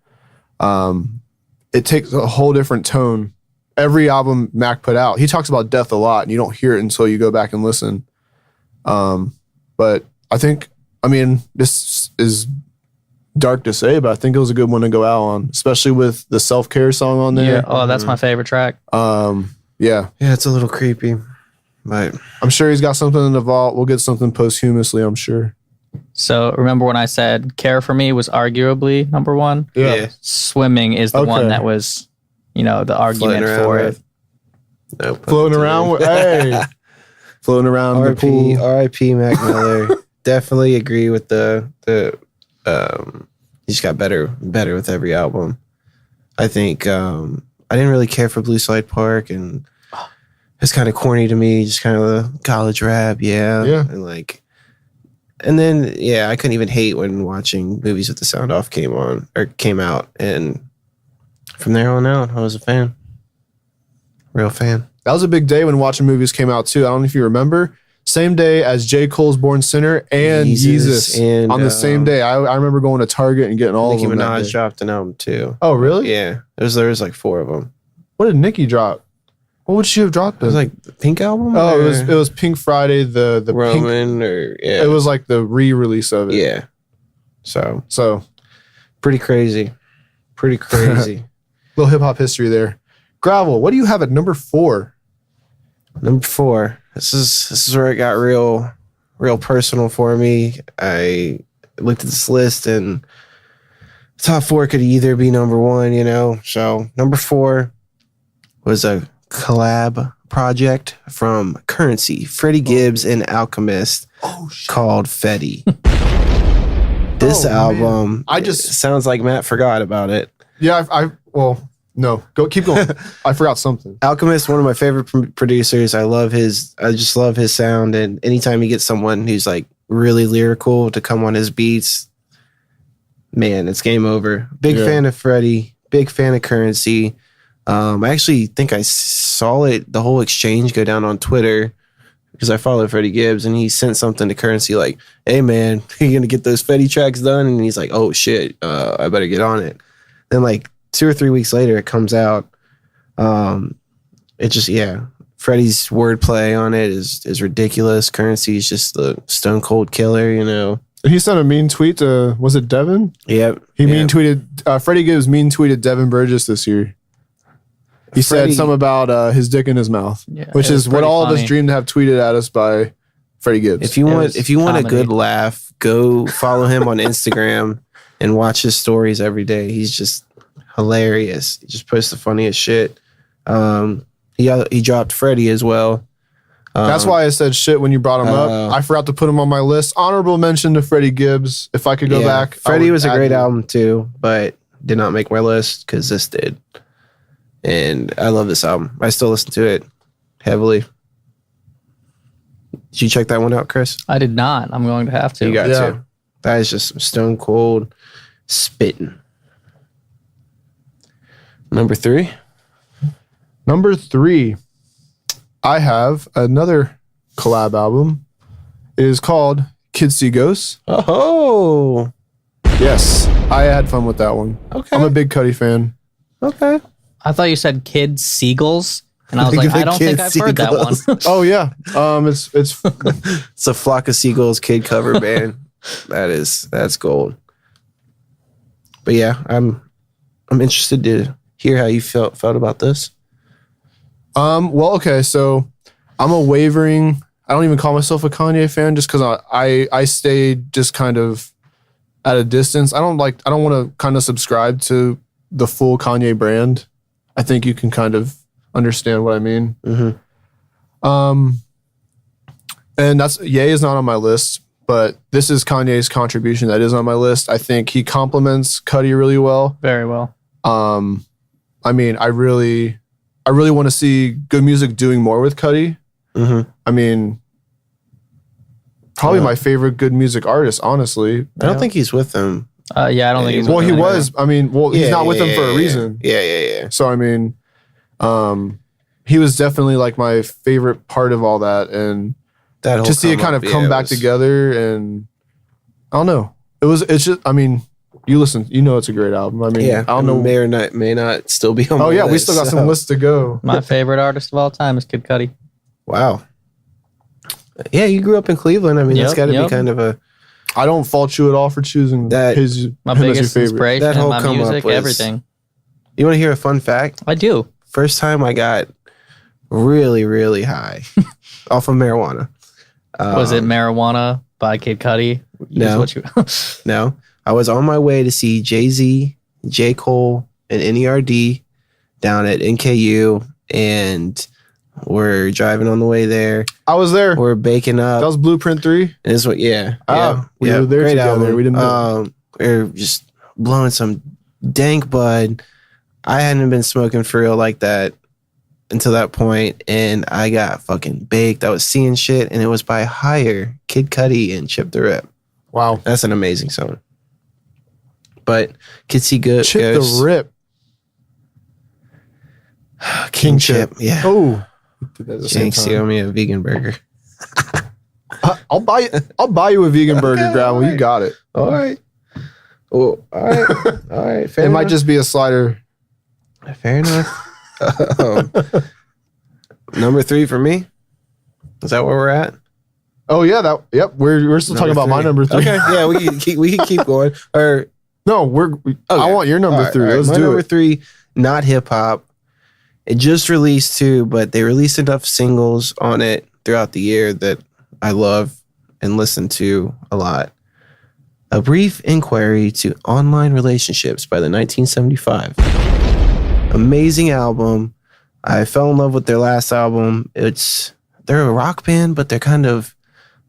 It takes a whole different tone. Every album Mac put out, he talks about death a lot, and you don't hear it until you go back and listen. But this is dark to say, but I think it was a good one to go out on, especially with the self-care song on there. Yeah. Oh, that's my favorite track. Yeah, Yeah, it's a little creepy, but I'm sure he's got something in the vault. We'll get something posthumously, I'm sure. So remember when I said Care for Me was arguably number 1? yeah. Swimming is the one Okay. that was, the argument for it. No pun Floating around with, hey, floating around the R.I.P. pool. R.I.P. Mac Miller. Definitely agree with the he just got better with every album. I think I didn't really care for Blue Slide Park, and it's kind of corny to me, just kind of the college rap, Yeah. and then I couldn't even hate when watching movies with the sound off came out, and from there on out, I was a fan, real fan. That was a big day when watching movies came out too. I don't know if you remember. Same day as J. Cole's Born Sinner and Jesus Yeezus and, on the same day. I remember going to Target and getting all Nicki of them. that Minaj day. dropped an album too. Oh, really? Yeah, there was like 4 of them. What did Nicki drop? What would she have dropped? It was then? like the Pink album. Oh, or it was Pink Friday. The Pink. Roman or It was like the re-release of it. yeah. So So pretty crazy. Pretty crazy. Little hip hop history there. Gravel, what do you have at number 4? Number 4. This is where it got real personal for me. I looked at this list and top 4 could either be number 1, you know. So number 4 was a collab project from Currency, Freddie Gibbs, and Alchemist called Fetty. This album, sounds like Matt forgot about it. Yeah, no, keep going. I forgot something. Alchemist, one of my favorite producers. I just love his sound, and anytime he gets someone who's like really lyrical to come on his beats, man, it's game over. Big fan of Freddie, big fan of Currency. I actually think I saw the whole exchange go down on Twitter because I follow Freddie Gibbs, and he sent something to Currency like, "Hey man, you gonna get those Fetty tracks done?" And he's like, "Oh shit, I better get on it." Then like 2 or 3 weeks later, it comes out. It just Freddie's wordplay on it is ridiculous. Currency is just the stone cold killer, you know. He sent a mean tweet to, was it Devin? Yep. Mean tweeted, Freddie Gibbs mean tweeted Devin Burgess this year. He said something about his dick in his mouth, which is what all of us dreamed to have tweeted at us by Freddie Gibbs. If you want a good laugh, go follow him on Instagram and watch his stories every day. He's just hilarious. He just posts the funniest shit. He dropped Freddie as well. That's why I said shit when you brought him up. I forgot to put him on my list. Honorable mention to Freddie Gibbs. If I could go back, Freddie was a great album too, but did not make my list because this did. And I love this album. I still listen to it heavily. Did you check that one out, Chris? I did not. I'm going to have to. You got to. That is just some stone cold spitting. Number 3. Number 3. I have another collab album. It is called Kids See Ghosts. Oh. Yes. I had fun with that one. Okay. I'm a big Cudi fan. Okay. I thought you said Kids Seagulls, and I was like, I don't think I've heard that one. Oh yeah. It's It's a Flock of Seagulls kid cover band. That's gold. But yeah, I'm interested to hear how you felt about this. Well, okay, so I'm a wavering, I don't even call myself a Kanye fan just because I stay just kind of at a distance. I don't want to kind of subscribe to the full Kanye brand. I think you can kind of understand what I mean. Mm-hmm. And that's Ye is not on my list, but this is Kanye's contribution that is on my list. I think he complements Cudi really well. Very well. I mean, I really want to see good music doing more with Cudi. Mm-hmm. I mean, probably my favorite good music artist, honestly. I don't think he's with them. I don't think he's well, with he them was. I mean, he's not with them for a reason. Yeah. So, I mean, he was definitely like my favorite part of all that. And that whole to see it kind of come back together, and I don't know. It's just, I mean, you listen, you know, it's a great album. I mean, I don't know. May not still be on my list. We still got some lists to go. My favorite artist of all time is Kid Cudi. Wow. Yeah, you grew up in Cleveland. I mean, it's got to be kind of a... I don't fault you at all for choosing my biggest inspiration, that whole my music, everything. You want to hear a fun fact? I do. First time I got really, really high off of marijuana. Was it Marijuana by Kid Cudi? No. No. I was on my way to see Jay-Z, J. Cole, and NERD down at NKU, and we're driving on the way there. I was there. We're baking up. That was Blueprint 3? And this one, yeah. We were there great together. album. We didn't know. We're just blowing some dank bud. I hadn't been smoking for real like that until that point, and I got fucking baked. I was seeing shit, and it was by Higher, Kid Cudi, and Chip the Rip. Wow. That's an amazing song. But Kid See Ghosts. Chip the Rip. King Chip. Yeah. Oh. Thanks, you owe me a vegan burger. I'll buy you a vegan burger, Gravel. Right. You got it. All right. Oh, all right. All right. Fair it enough. might just be a slider. Fair enough. Number 3 for me. Is that where we're at? Oh yeah, yep. We're still talking about my number 3. Okay, yeah, we can keep going. Or No, I want your number All right, 3. all right. Let's My do number it. 3, not hip hop. It just released too, but they released enough singles on it throughout the year that I love and listen to a lot. A Brief Inquiry to Online Relationships by the 1975. Amazing album. I fell in love with their last album. They're a rock band, but they're kind of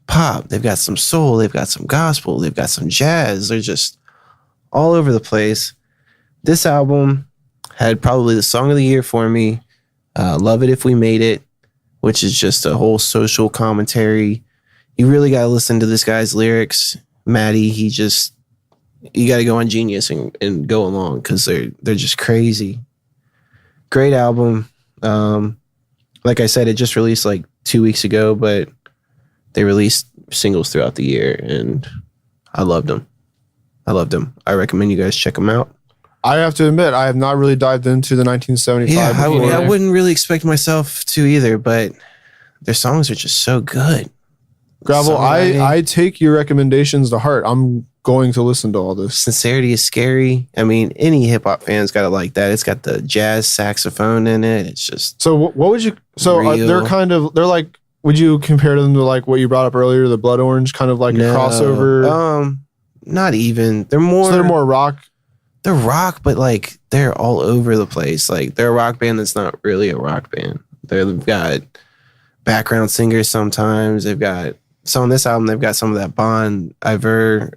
pop. They've got some soul, they've got some gospel, they've got some jazz. They're just all over the place. This album had probably the song of the year for me. Love It If We Made It, which is just a whole social commentary. You really got to listen to this guy's lyrics. Maddie, you got to go on Genius and go along because they're just crazy. Great album. Like I said, it just released like 2 weeks ago, but they released singles throughout the year and I loved them. I recommend you guys check them out. I have to admit, I have not really dived into the 1975. Yeah, before. I wouldn't really expect myself to either, but their songs are just so good. Gravel, Songwriting. I take your recommendations to heart. I'm going to listen to all this. Sincerity is Scary. I mean, any hip hop fan's got to like that. It's got the jazz saxophone in it. It's just So what would you? So Real. they're like. Would you compare them to like what you brought up earlier, the Blood Orange, kind of like a crossover? Not even. They're more. So they're more rock. They're rock, but like they're all over the place. Like they're a rock band that's not really a rock band. They've got background singers sometimes. They've got on this album. They've got some of that Bon Iver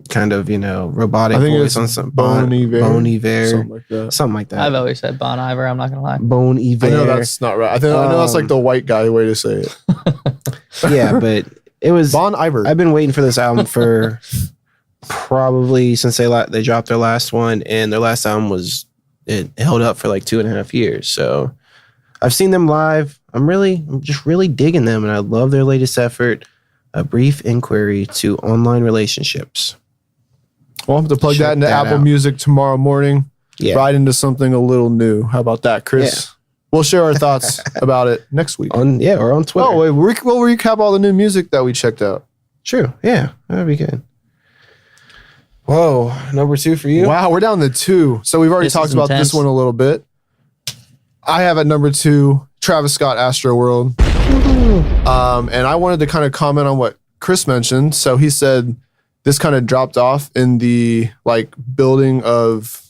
kind of robotic I think voice it's on some Bon Iver, Bon Iver, something like that. something like that. I've always said Bon Iver. I'm not gonna lie. Bon Iver. I know that's not right. I know that's like the white guy way to say it. Yeah, but it was Bon Iver. I've been waiting for this album for probably since they dropped their last one, and their last album it held up for like 2.5 years. So I've seen them live. I'm just really digging them, and I love their latest effort, A Brief Inquiry to Online Relationships. We'll have to plug Check that into that Apple out. Music tomorrow morning. Yeah. Right into something a little new. How about that, Chris? We'll share our thoughts about it next week. Or on Twitter. Oh, wait, we'll recap all the new music that we checked out. True. Yeah, that'd be good. Whoa, number 2 for you. Wow, we're down to 2. So we've already This talked is about intense. this one a little bit. I have at number 2, Travis Scott, Astro World. And I wanted to kind of comment on what Chris mentioned. So he said this kind of dropped off in the like building of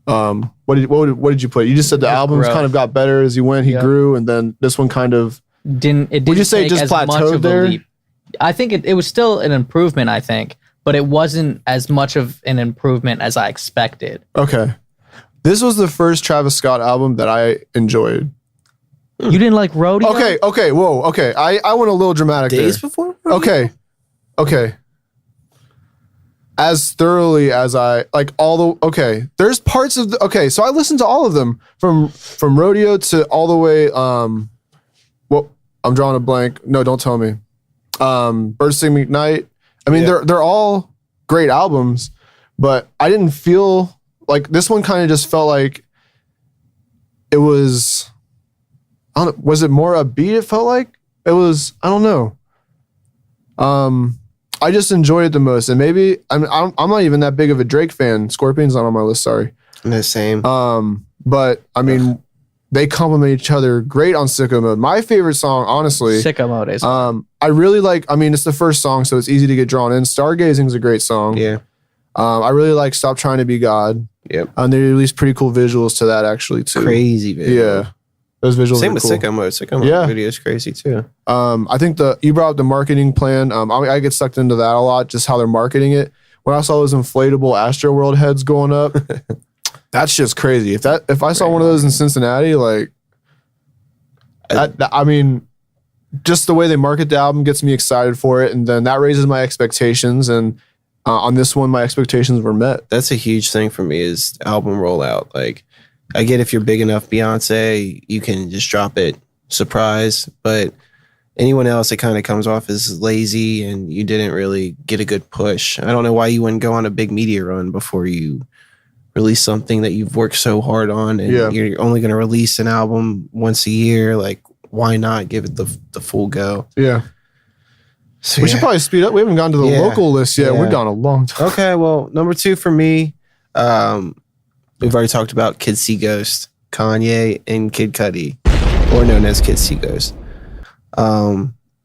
what did you put? You just said the albums growth. kind of got better as he went, he Yep. grew, and then this one kind of Didn't you say it take just as much plateaued of a there? leap. I think it was still an improvement, I think, but it wasn't as much of an improvement as I expected. okay. This was the first Travis Scott album that I enjoyed. You didn't like Rodeo? Okay, whoa, okay. I went a little dramatic Days there. before? Okay. As thoroughly as I like there's parts of so I listened to all of them from Rodeo to all the way I'm drawing a blank. No, don't tell me. Bursting McKnight. I mean, Yeah. they're all great albums, but I didn't feel like this one kind of just felt like it was, I don't know, was it more upbeat? It felt like it was, I don't know. I just enjoyed it the most, and maybe I'm not even that big of a Drake fan. Scorpion's not on my list, sorry. The same. But I mean, they complement each other great on Sicko Mode. My favorite song, honestly, Sicko Mode is. I really like. I mean, it's the first song, so it's easy to get drawn in. Stargazing's a great song. Yeah. I really like Stop Trying to Be God. Yep. And they released pretty cool visuals to that actually too. Crazy video. Yeah. Those visuals Same are with cool. Sicko Mode. Sicko Mode Yeah. video is crazy too. I think you brought up the marketing plan. I get sucked into that a lot, just how they're marketing it. When I saw those inflatable Astro World heads going up, that's just crazy. If I saw one of those in Cincinnati, like I mean, just the way they market the album gets me excited for it, and then that raises my expectations. And on this one, my expectations were met. That's a huge thing for me is album rollout. Like, I get if you're big enough, Beyonce, you can just drop it surprise. But anyone else, it kind of comes off as lazy, and you didn't really get a good push. I don't know why you wouldn't go on a big media run before you release something that you've worked so hard on, and Yeah. you're only going to release an album once a year. Like, why not give it the full go? Yeah. So, We should probably speed up. We haven't gone to the Yeah. local list yet. Yeah. We've gone a long time. Okay, well, number 2 for me, we've already talked about Kid See Ghost, Kanye and Kid Cudi, or known as Kid See Ghost.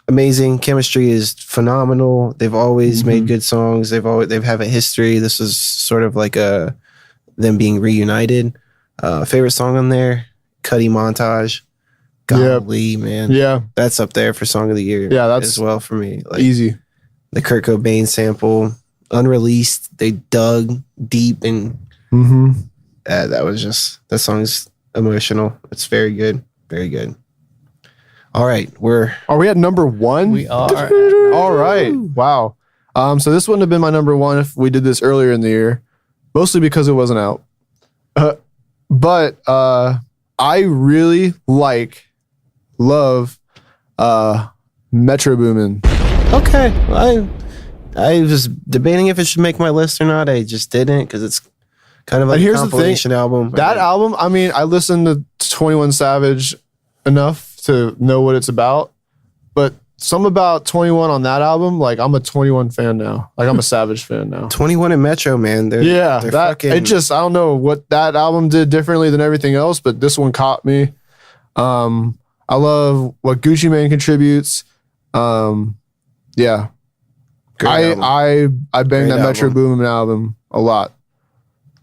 Amazing chemistry is phenomenal. They've always made good songs. They've have a history. This is sort of like them being reunited. Favorite song on there, Cudi Montage. Golly, man, Yeah, that's up there for song of the year. Yeah, that's as well for me. Like, easy. the Kurt Cobain sample, unreleased. They dug deep and Mm-hmm. that song's emotional. It's very good. Very good. All right. Are we at number 1? We are. All right. Wow. So this wouldn't have been my number 1 if we did this earlier in the year, mostly because it wasn't out. But I really love Metro Boomin. Okay. I was debating if it should make my list or not. I just didn't because it's kind of like And a here's the thing, compilation album. That album, I mean, I listened to 21 Savage enough to know what it's about, but some about 21 on that album, like I'm a 21 fan now. Like I'm a Savage fan now. 21 and Metro, man. They're fucking, it just, I don't know what that album did differently than everything else, but this one caught me. I love what Gucci Mane contributes. Yeah. great album. I bang Great that Metro album. Boomin album a lot.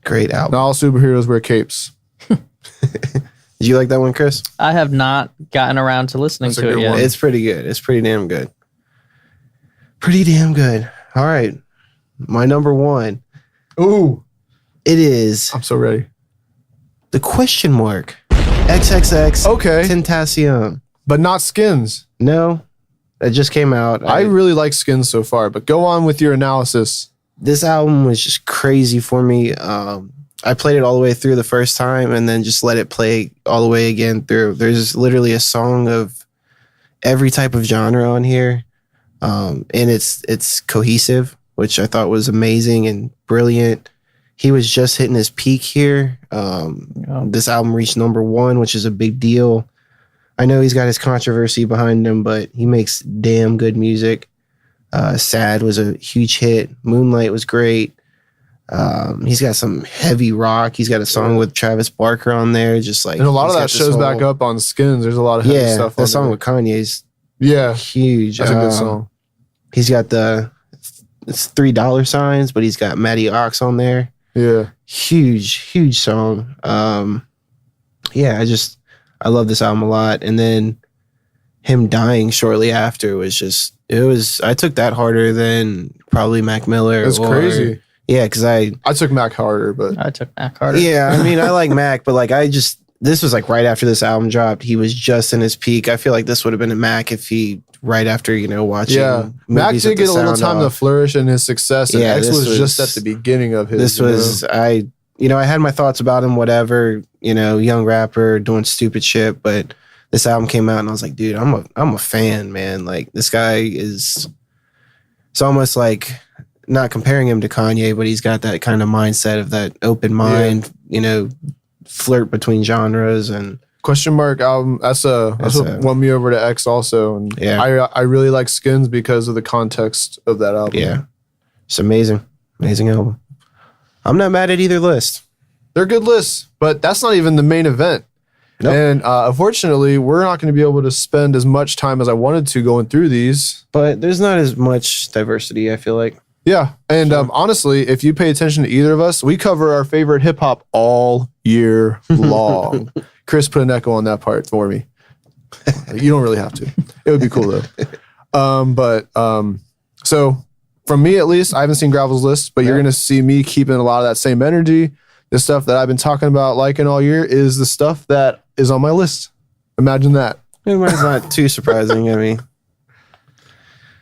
Great album. Not all superheroes wear capes. Did you like that one, Chris? I have not gotten around to listening That's a to it good yet. one. It's pretty good. It's pretty damn good. Pretty damn good. All right. My number 1. Ooh, It is I'm so ready. the question mark. XXX Okay. Tentacion. But not Skins. No, it just came out. I really like Skins so far, but go on with your analysis. This album was just crazy for me. I played it all the way through the first time and then just let it play all the way again through. There's literally a song of every type of genre on here. And it's cohesive, which I thought was amazing and brilliant. He was just hitting his peak here. This album reached number 1, which is a big deal. I know he's got his controversy behind him, but he makes damn good music. Sad was a huge hit. Moonlight was great. He's got some heavy rock. He's got a song with Travis Barker on there. Just like, And a lot of he's got that this shows back whole- up on Skins. There's a lot of heavy Yeah, stuff that on song there. with Kanye's Yeah, huge. that's a good song. He's got it's $3 signs, but he's got Matty Ox on there. Yeah. Huge song. Yeah, I love this album a lot. And then him dying shortly after I took that harder than probably Mac Miller. That's crazy. Yeah, because I took Mac harder, but I took Mac Carter. yeah, I mean, I like Mac, but like, this was like right after this album dropped. He was just in his peak. I feel like this would have been a Mac if he, right after, watching. yeah, Mac movies did with the get a little sound time to off. flourish in his success, and Yeah, X this was just was- at the beginning of his. This was, I had my thoughts about him, whatever, young rapper doing stupid shit, but this album came out and I was like, dude, I'm a fan, man. Like, this guy it's almost like, not comparing him to Kanye, but he's got that kind of mindset of that open mind, flirt between genres. And Question Mark album. That's what won me over to X also, and Yeah. I really like Skins because of the context of that album. yeah, it's amazing album. I'm not mad at either list. They're good lists, but that's not even the main event. Nope. And unfortunately, we're not going to be able to spend as much time as I wanted to going through these. But there's not as much diversity, I feel like. Yeah. And honestly, if you pay attention to either of us, we cover our favorite hip hop all year long. Chris put an echo on that part for me. You don't really have to. It would be cool though. So from me at least, I haven't seen Gravel's list, but you're going to see me keeping a lot of that same energy. The stuff that I've been talking about liking all year is the stuff that is on my list. Imagine that. It's not too surprising. I mean,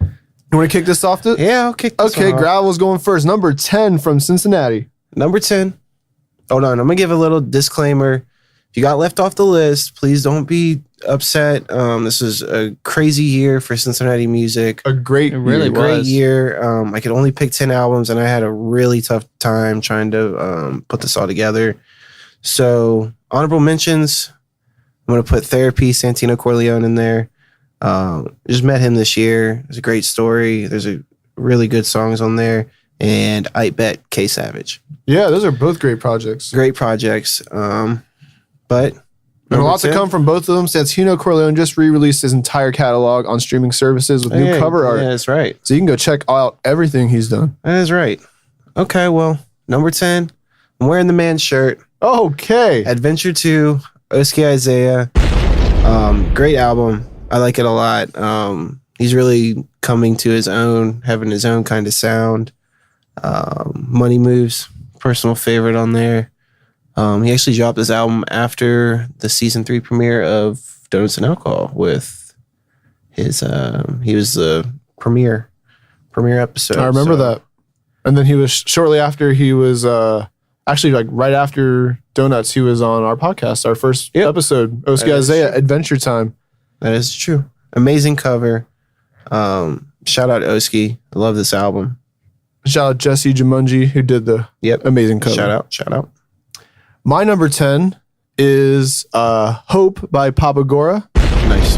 You want to kick this off? yeah, I'll kick this Okay, off. Gravel's going first. Number 10 from Cincinnati. Number 10. Hold on. I'm going to give a little disclaimer. If you got left off the list, please don't be upset. This is a crazy year for Cincinnati music. A great, It really year. Great was. year. I could only pick 10 albums, and I had a really tough time trying to put this all together. So, honorable mentions. I'm going to put Therapy, Santino Corleone in there. Just met him this year. It's a great story. There's a really good songs on there. And I Bet K Savage. Yeah, those are both great projects. Great projects. But And a lot to come from both of them. Santino Corleone just re-released his entire catalog on streaming services with new cover art. Yeah, that's right. So you can go check out everything he's done. That is right. Okay, well, number 10. I'm wearing the man's shirt. Okay. Adventure 2, Oski Isaiah. Great album. I like it a lot. He's really coming to his own, having his own kind of sound. Money Moves, personal favorite on there. He actually dropped this album after the season 3 premiere of Donuts and Alcohol with his, he was the premiere episode. I remember that. And then he was shortly after he was, actually like right after Donuts, he was on our podcast, our first episode, Oski Isaiah, Adventure Time. That is true. Amazing cover. Shout out Oski. I love this album. Shout out Jesse Jumunji, who did the amazing cover. Shout out. My number 10 is Hope by Papa Gora. Nice.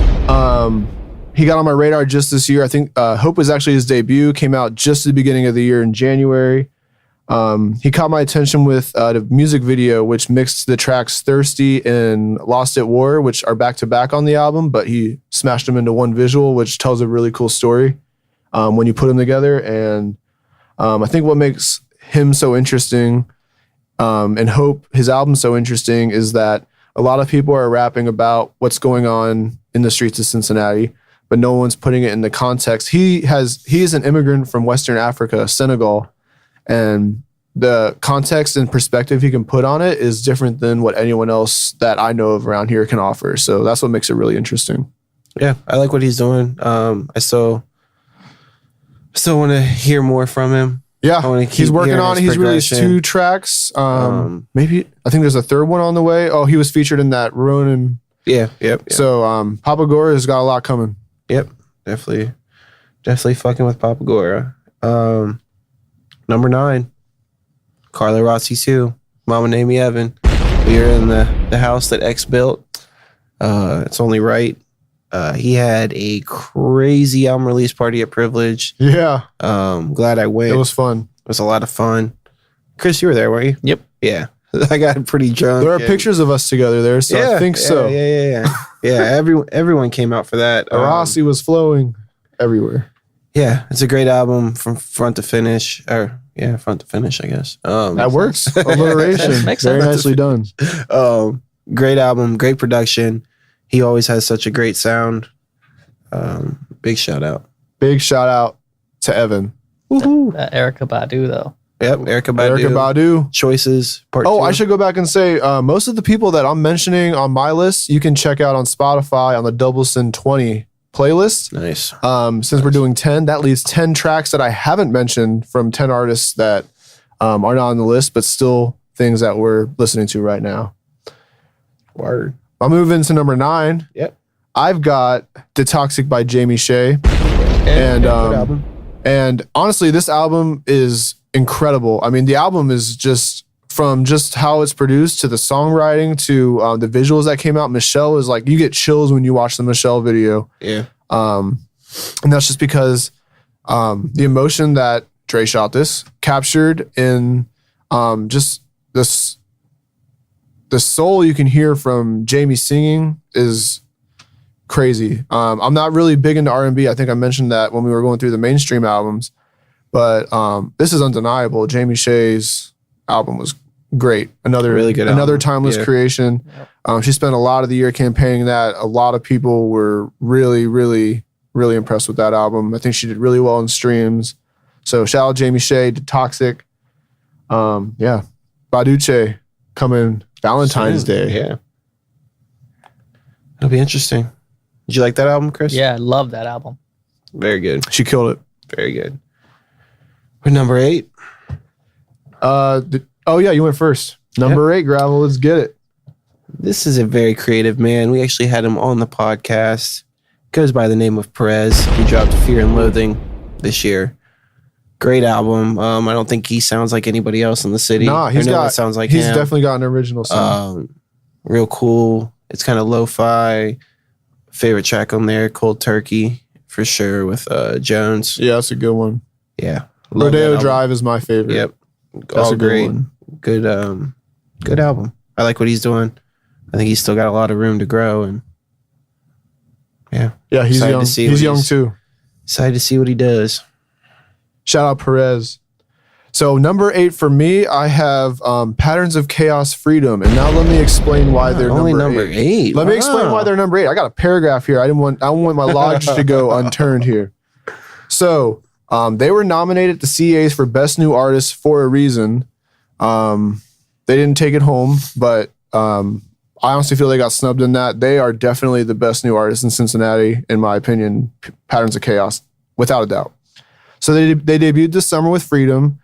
He got on my radar just this year. I think Hope was actually his debut, came out just at the beginning of the year in January. He caught my attention with the music video, which mixed the tracks Thirsty and Lost at War, which are back to back on the album, but he smashed them into one visual, which tells a really cool story when you put them together. And I think what makes him so interesting and Hope, his album, so interesting is that a lot of people are rapping about what's going on in the streets of Cincinnati, but no one's putting it in the context. He is an immigrant from Western Africa, Senegal, and the context and perspective he can put on it is different than what anyone else that I know of around here can offer. So that's what makes it really interesting. Yeah, I like what he's doing. I still want to hear more from him. Yeah, he's working on it. He's released 2 tracks. Maybe I think there's a third one on the way. Oh, he was featured in that Ronin. Yeah. So Papa Gora has got a lot coming. Yep, definitely fucking with Papa Gora. Number 9, Carla Rossi 2, Mama Named Me Evan. We are in the house that X built. It's only right. He had a crazy album release party at Privilege. Yeah. Glad I went. It was fun. It was a lot of fun. Chris, you were there, weren't you? Yep. Yeah. I got pretty drunk. There are pictures of us together there, so I think so. Yeah. Everyone came out for that. Rossi was flowing everywhere. Yeah, it's a great album from front to finish. Front to finish, I guess. That works. Alliteration. Makes Very sense. nicely done. Great album, great production. He always has such a great sound. Big shout out. Big shout out to Evan. Woohoo. That Erica Badu though. Yep, Erica Badu. Choices, part 2. I should go back and say, most of the people that I'm mentioning on my list, you can check out on Spotify on the Double Sin 20 playlist. Nice. Since we're doing 10, that leaves 10 tracks that I haven't mentioned from 10 artists that are not on the list, but still things that we're listening to right now. Word. I'll move into number 9. Yep. I've got Detoxic by Jamie Shea. Good album. And honestly, this album is incredible. I mean, the album is just from just how it's produced to the songwriting to the visuals that came out. Michelle is like, you get chills when you watch the Michelle video. Yeah. And that's just because the emotion that Dre shot this captured in just this the soul you can hear from Jamie singing is crazy. I'm not really big into R&B. I think I mentioned that when we were going through the mainstream albums, but this is undeniable. Jamie Shea's album was great. Another really good another album. timeless creation. She spent a lot of the year campaigning that. A lot of people were really, really, really impressed with that album. I think she did really well in streams. So shout out Jamie Shea, Toxic. Yeah. Baduche coming Valentine's Day. Yeah. It'll be interesting. Did you like that album, Chris? Yeah, I love that album. Very good. She killed it. Very good. We're number 8. Oh yeah, you went first. Number 8, Gravel. Let's get it. This is a very creative man. We actually had him on the podcast. Goes by the name of Perez. He dropped Fear and Loathing this year. Great album. I don't think he sounds like anybody else in the city. Nah, he's sounds like he's him. definitely got an original sound. Real cool. It's kind of lo-fi. favorite track on there, Cold Turkey, for sure, with Jones. Yeah, that's a good one. Yeah. Love that Rodeo album. Drive is my favorite. Yep. That's All a good great. one. Good album. I like what he's doing. I think he's still got a lot of room to grow, and yeah. Yeah, he's Excited young. to see He's what young too. Excited to see what he does. Shout out Perez. So number 8 for me, I have Patterns of Chaos Freedom. And now let me explain why they're Only number number 8. 8. Let me explain why they're number 8. I got a paragraph here. I don't want my logic to go unturned here. So they were nominated at the CAs for Best New Artist for a reason. They didn't take it home, but I honestly feel they got snubbed in that. They are definitely the best new artist in Cincinnati, in my opinion. Patterns of Chaos, without a doubt. So they debuted this summer with Freedom.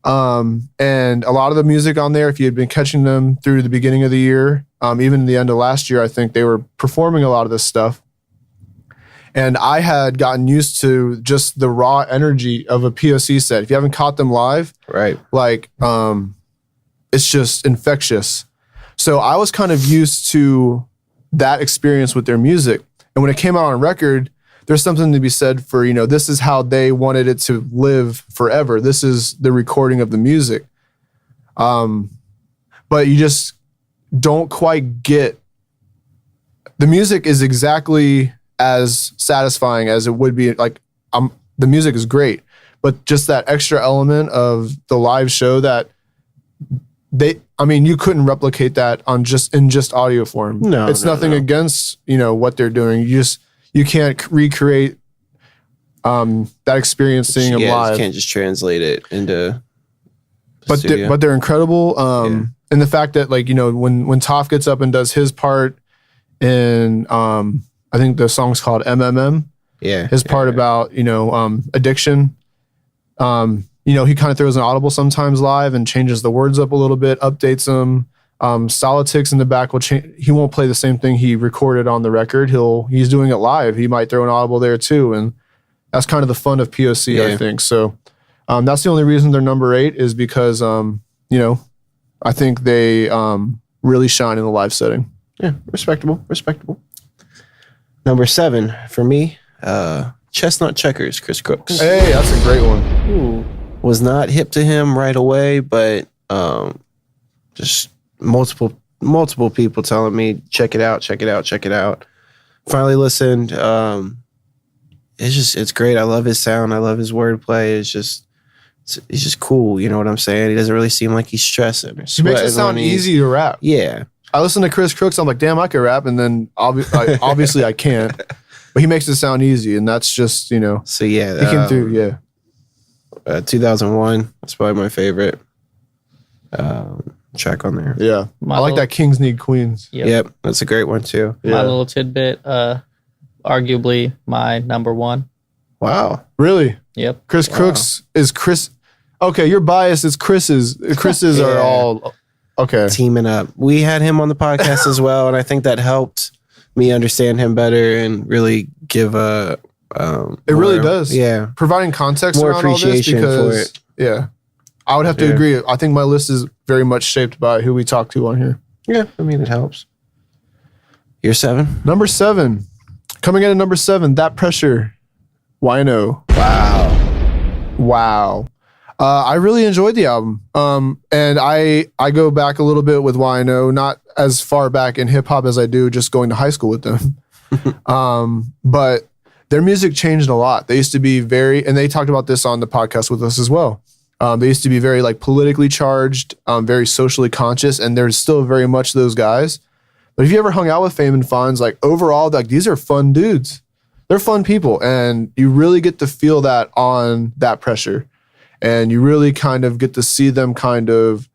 And a lot of the music on there, if you had been catching them through the beginning of the year, even the end of last year, I think they were performing a lot of this stuff. And I had gotten used to just the raw energy of a POC set. If you haven't caught them live, Right. like, it's just infectious. So I was kind of used to that experience with their music. And when it came out on record, there's something to be said for, this is how they wanted it to live forever. This is the recording of the music. But you just don't quite get, the music is exactly as satisfying as it would be. Like, the music is great, but just that extra element of the live show that you couldn't replicate that in just audio form. No, it's no, nothing no. against, what they're doing. You can't recreate that experience seeing them You live. can't just translate it into But they're incredible. And the fact that, like, when Toph gets up and does his part in I think the song's called MMM. yeah. His part about, addiction. He kind of throws an audible sometimes live and changes the words up a little bit, updates them. Solitix in the back will change. He won't play the same thing he recorded on the record. He's doing it live. He might throw an audible there too. And that's kind of the fun of POC, I think. So that's the only reason they're number 8 is because, I think they really shine in the live setting. Yeah, respectable. Number 7 for me, Chestnut Checkers, Chris Crooks. Hey, that's a great one. Ooh. Was not hip to him right away, but just multiple people telling me check it out. Finally listened. It's great. I love his sound. I love his wordplay. He's just cool. You know what I'm saying? He doesn't really seem like he's stressing. Or He makes sweating it sound when he- easy to rap. Yeah. I listen to Chris Crooks. I'm like, damn, I could rap. And then obviously I can't. But he makes it sound easy. And that's just, he So yeah, came through. Yeah. 2001. That's probably my favorite track on there. Yeah. My I like little- that Kings Need Queens. Yep, that's a great one too. Yeah. My little tidbit, arguably my number 1. Wow. Really? Yep. Chris Crooks is Chris. Okay, your bias is Chris's. Chris's are Yeah. all okay. Teaming up. We had him on the podcast as well, and I think that helped me understand him better and really give a. It really does. Yeah. Providing context More around all this appreciation for because it. yeah, I would have to Yeah. agree. I think my list is very much shaped by who we talk to on here. Yeah, I mean it helps. You're 7. Number 7, coming in at number 7, That Pressure. Wino. Wow. I really enjoyed the album. And I go back a little bit with Wino, not as far back in hip hop as I do just going to high school with them. But their music changed a lot. They used to be and they talked about this on the podcast with us as well. They used to be very like politically charged, very socially conscious, and there's still very much those guys. But if you ever hung out with Fame and Fonz, like overall, like these are fun dudes. They're fun people, and you really get to feel that on That Pressure. And you really kind of get to see them kind of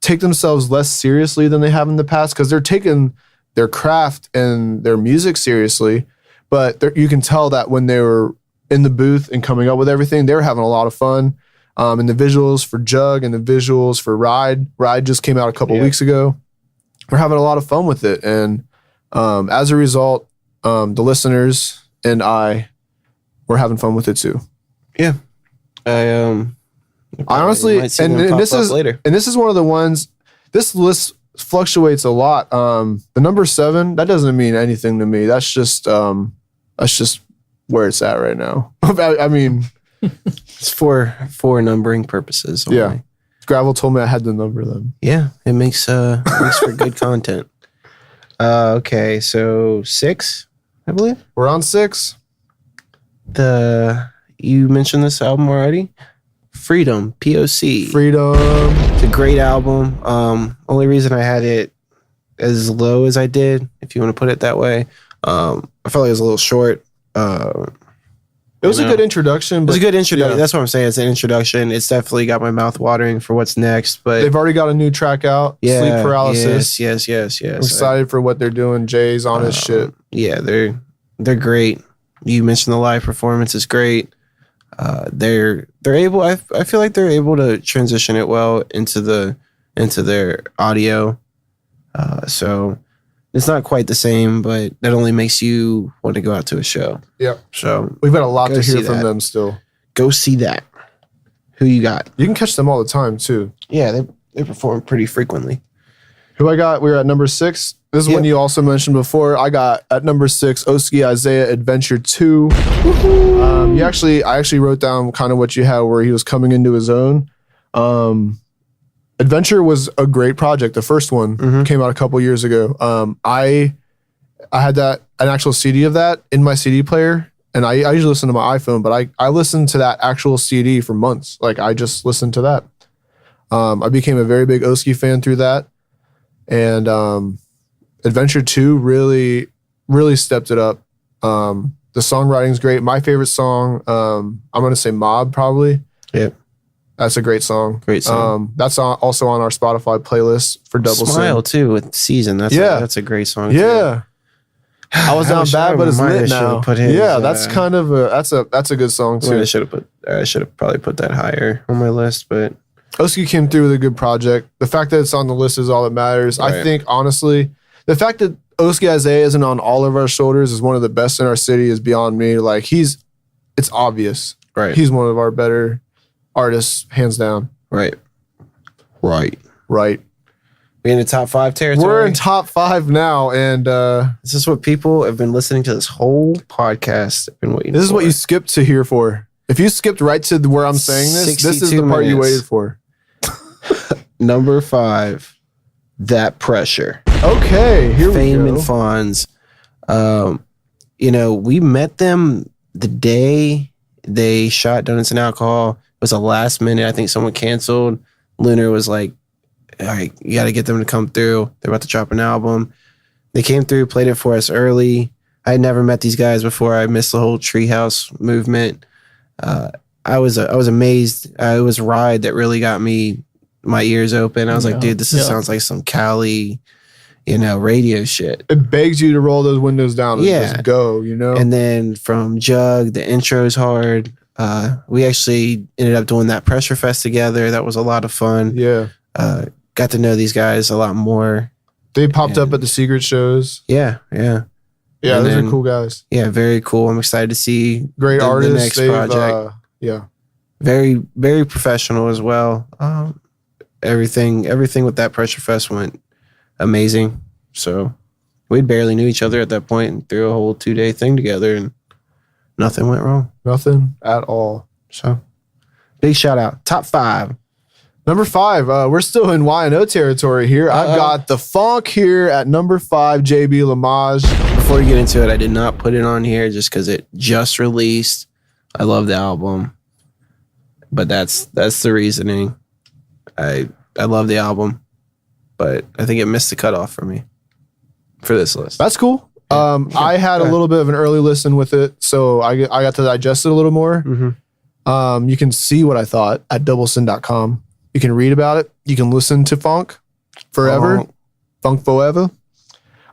take themselves less seriously than they have in the past because they're taking their craft and their music seriously. But you can tell that when they were in the booth and coming up with everything, they were having a lot of fun. And the visuals for Jug and the visuals for Ride just came out a couple weeks ago. We're having a lot of fun with it. And as a result, the listeners and I were having fun with it too. Yeah. I I honestly, might see and them pop this up is later. and this is one of the ones. This list fluctuates a lot. The number 7, that doesn't mean anything to me. That's just where it's at right now. I mean, It's for numbering purposes only. yeah. Gravel told me I had to number them. Yeah, it makes for good content. Okay, so 6, I believe. We're on 6. You mentioned this album already. Freedom, POC. Freedom. It's a great album. Only reason I had it as low as I did, if you want to put it that way, I felt like it was a little short. It was a good introduction. It was a good introduction. yeah. That's what I'm saying. It's an introduction. It's definitely got my mouth watering for what's next. But They've already got a new track out. yeah, Sleep Paralysis. Yes. I'm excited for what they're doing. Jay's on his shit. Yeah, they're great. You mentioned the live performance is great. They're able. I feel like they're able to transition it well into their audio. So it's not quite the same, but that only makes you want to go out to a show. Yep. So We've got a lot Go to hear see from that. them still. go see that. Who you got? You can catch them all the time too. Yeah, they perform pretty frequently. Who I got? We're at number 6. This is one you also mentioned before. I got at number 6, Oski Isaiah Adventure 2. I actually wrote down kind of what you had where he was coming into his own. Adventure was a great project. The first one came out a couple years ago. I had an actual CD of that in my CD player, and I usually listen to my iPhone, but I listened to that actual CD for months. Like I just listened to that. I became a very big Oski fan through that, and Adventure 2 really, really stepped it up. The songwriting's great. My favorite song, I'm gonna say Mob probably. Yep. That's a great song. Great song. That's also on our Spotify playlist for Double Smile Sin. too with Season. That's a great song. Yeah. I was down bad, but it's lit now. That's kind of that's a good song Too. too. I should have probably put that higher on my list, but Oski came through with a good project. The fact that it's on the list is all that matters. I Right. think honestly, the fact that Oski Isaiah isn't on all of our shoulders is one of the best in our city is beyond me. Like it's obvious. right, He's one of our better artists, hands down. right. Right. We in the top 5 territory. We're in top 5 now, and This is what people have been listening to this whole podcast. Been waiting. this is what for. you skipped to here for. If you skipped right to where I'm saying this is the 62 part you minutes. waited for. Number 5. That Pressure. Okay, here Fame we and go. Fonz. We met them the day they shot Donuts and Alcohol. It was a last minute. I think someone canceled. Lunar was like, all right, you got to get them to come through. They're about to drop an album. They came through, played it for us early. I had never met these guys before. I missed the whole Treehouse movement. I was amazed. It was Ride that really got my ears open. I was like, dude, this sounds like some Cali, radio shit. It begs you to roll those windows down and Yeah. just go, And then from Jug, the intro's hard. We actually ended up doing that Pressure Fest together. That was a lot of fun. Yeah. Got to know these guys a lot more. They popped up at the secret shows. Yeah. Yeah, And those then- are cool guys. Yeah, very cool. I'm excited to see Great the artists. next They've, project. yeah. Very, very professional as well. Everything with that Pressure Fest went amazing. So we barely knew each other at that point and threw a whole 2-day thing together and nothing went wrong. Nothing at all. So big shout out. Top 5. Number 5, we're still in Y&O territory here. I've got the Funk here at number 5, JB Lamage. Before you get into it, I did not put it on here just because it just released. I love the album, but that's the reasoning. I love the album, but I think it missed the cutoff for me for this list. That's cool. I had a little bit of an early listen with it, so I got to digest it a little more. Mm-hmm. You can see what I thought at doublesin.com. You can read about it. You can listen to Funk forever. Funk forever.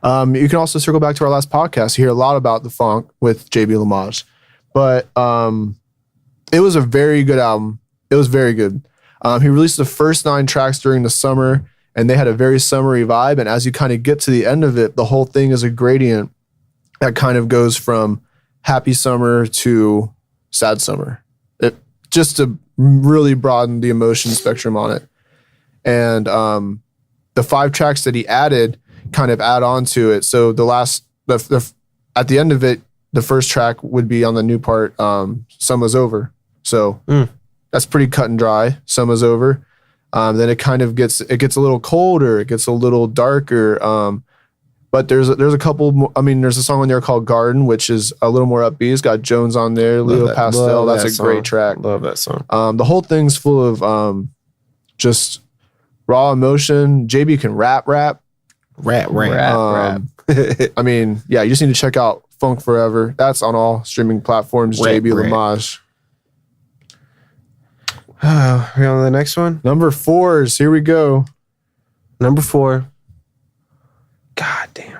You can also circle back to our last podcast. You hear a lot about the Funk with JB Lamage. But it was a very good album. It was very good. He released the first 9 tracks during the summer, and they had a very summery vibe. And as you kind of get to the end of it, the whole thing is a gradient that kind of goes from happy summer to sad summer. It just to really broaden the emotion spectrum on it. And the 5 tracks that he added kind of add on to it. So at the end of it, the first track would be on the new part, Summer's Over. So that's pretty cut and dry. Summer's Over. Then it kind of gets a little colder. It gets a little darker. But there's a couple. There's a song on there called Garden, which is a little more upbeat. It's got Jones on there, Leo Pastel. That's a great track. Love that song. The whole thing's full of just raw emotion. JB can rap. Rap. I mean, yeah, you just need to check out Funk Forever. That's on all streaming platforms. JB Lamage. Are we on to the next one? Number 4s. Here we go. Number 4. God damn.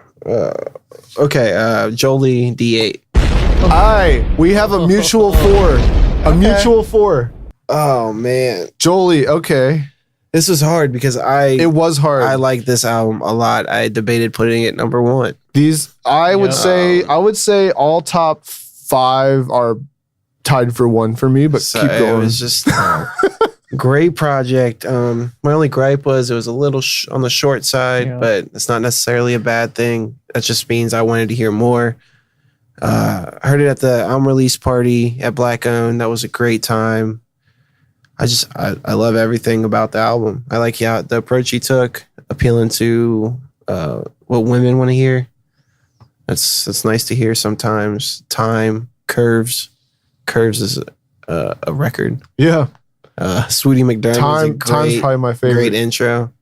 Okay, Jolie D8. We have a mutual 4. Mutual 4. Oh man, Jolie. Okay, this was hard because it was hard. I like this album a lot. I debated putting it number 1. I would say all top 5 are tied for 1 for me, but So keep going. It was just great project. My only gripe was it was a little on the short side, but it's not necessarily a bad thing. That just means I wanted to hear more. I heard it at the album release party at Black Owned. That was a great time. I love everything about the album. I like the approach he took, appealing to what women want to hear. That's nice to hear sometimes. Time, Curves is a record. Yeah. Swootie McDermott. Time's probably my favorite. Great intro.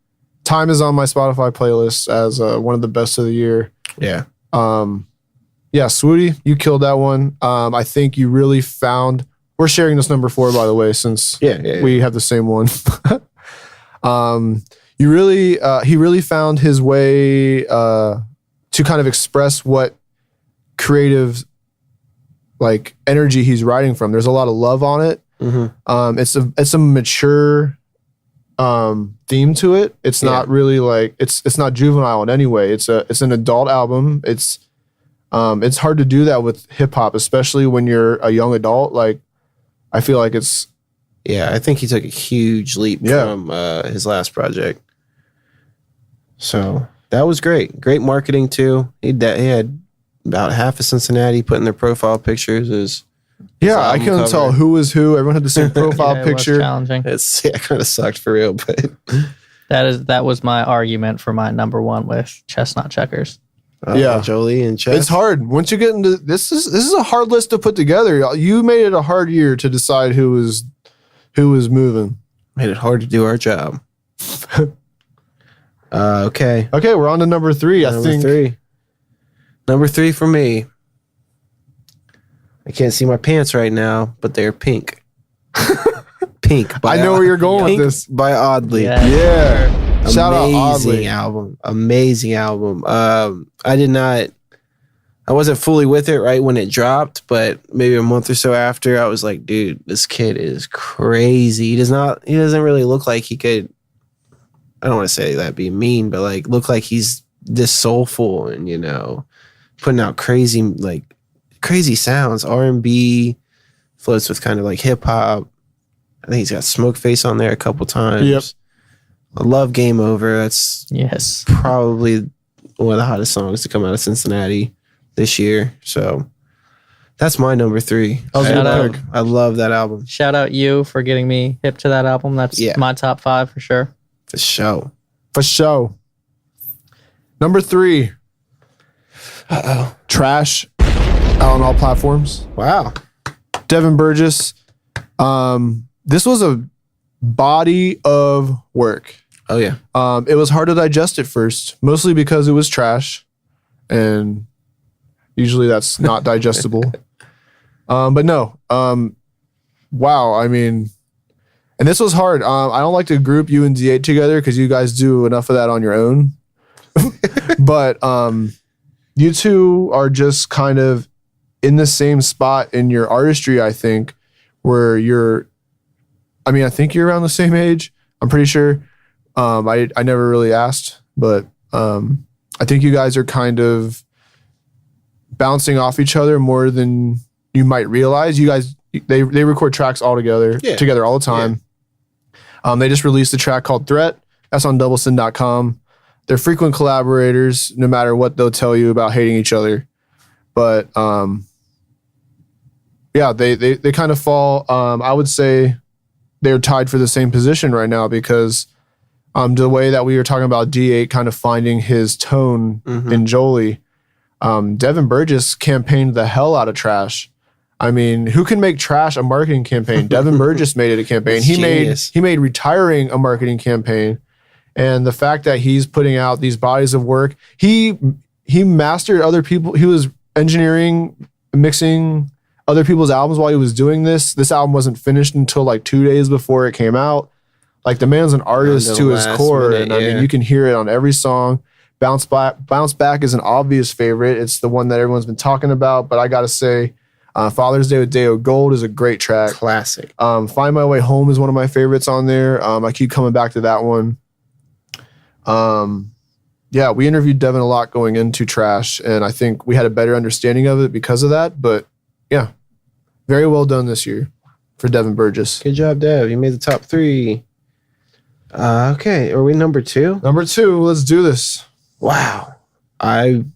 Time is on my Spotify playlist as one of the best of the year. Yeah. Yeah, Swootie, you killed that one. I think you really found. We're sharing this number 4, by the way, since we have the same one. He really found his way to kind of express what creative energy he's writing from. There's a lot of love on it. Mm-hmm. It's a mature theme to it. It's not really it's not juvenile in any way. It's an adult album. It's hard to do that with hip hop, especially when you're a young adult. I feel like it's. Yeah, I think he took a huge leap from his last project. So that was great. Great marketing too. He had about half of Cincinnati putting their profile pictures. I couldn't tell who was who. Everyone had the same profile picture. It was challenging. It kind of sucked for real, but that was my argument for my number 1 with Chestnut Checkers. Jolie and Chess. It's hard once you get into this. This is a hard list to put together. You made it a hard year to decide who was moving. Made it hard to do our job. Okay, we're on to number 3. Number 3 for me. I can't see my pants right now, but they're pink. Pink. I know where you're going with this. By Oddly. Yeah. Shout out Oddly. Amazing album. I wasn't fully with it right when it dropped, but maybe a month or so after, I was like, dude, this kid is crazy. He doesn't really look like he could, I don't want to say that being mean, but look like he's this soulful and, putting out crazy sounds, R&B, floats with kind of hip hop. I think he's got Smoke Face on there a couple times. Yep. I love Game Over. That's Yes. probably one of the hottest songs to come out of Cincinnati this year. So that's my number 3. I love that album. Shout out you for getting me hip to that album. That's my top 5 for sure. For sure. For sure. Number 3. Trash. Out on all platforms. Wow. Devin Burgess. This was a body of work. Oh yeah. It was hard to digest at first, mostly because it was trash, and usually that's not digestible. But no. Wow. I mean, and this was hard. I don't like to group you and D8 together because you guys do enough of that on your own. But you two are just kind of in the same spot in your artistry, I think, where I think you're around the same age. I'm pretty sure. I never really asked, but I think you guys are kind of bouncing off each other more than you might realize. You guys, they record tracks all together all the time. Yeah. They just released a track called Threat. That's on doublesin.com. they're frequent collaborators, no matter what they'll tell you about hating each other. But yeah, they kind of fall. I would say they're tied for the same position right now because the way that we were talking about D8 kind of finding his tone in Jolie, Devin Burgess campaigned the hell out of Trash. I mean, who can make Trash a marketing campaign? Devin Burgess made it a campaign. He made retiring a marketing campaign. And the fact that he's putting out these bodies of work, he mastered other people. He was engineering, mixing other people's albums while he was doing this. This album wasn't finished until like 2 days before it came out. Like the man's an artist to his core. Minute, and I mean, you can hear it on every song. Bounce Back is an obvious favorite. It's the one that everyone's been talking about. But I got to say, Father's Day with Deo Gold is a great track. Classic. Find My Way Home is one of my favorites on there. I keep coming back to that one. Yeah, we interviewed Devin a lot going into Trash, and I think we had a better understanding of it because of that. But yeah, very well done this year for Devin Burgess. Good job, Dev. You made the top 3. Okay, are we number 2? Number 2, let's do this. Wow. No, I'm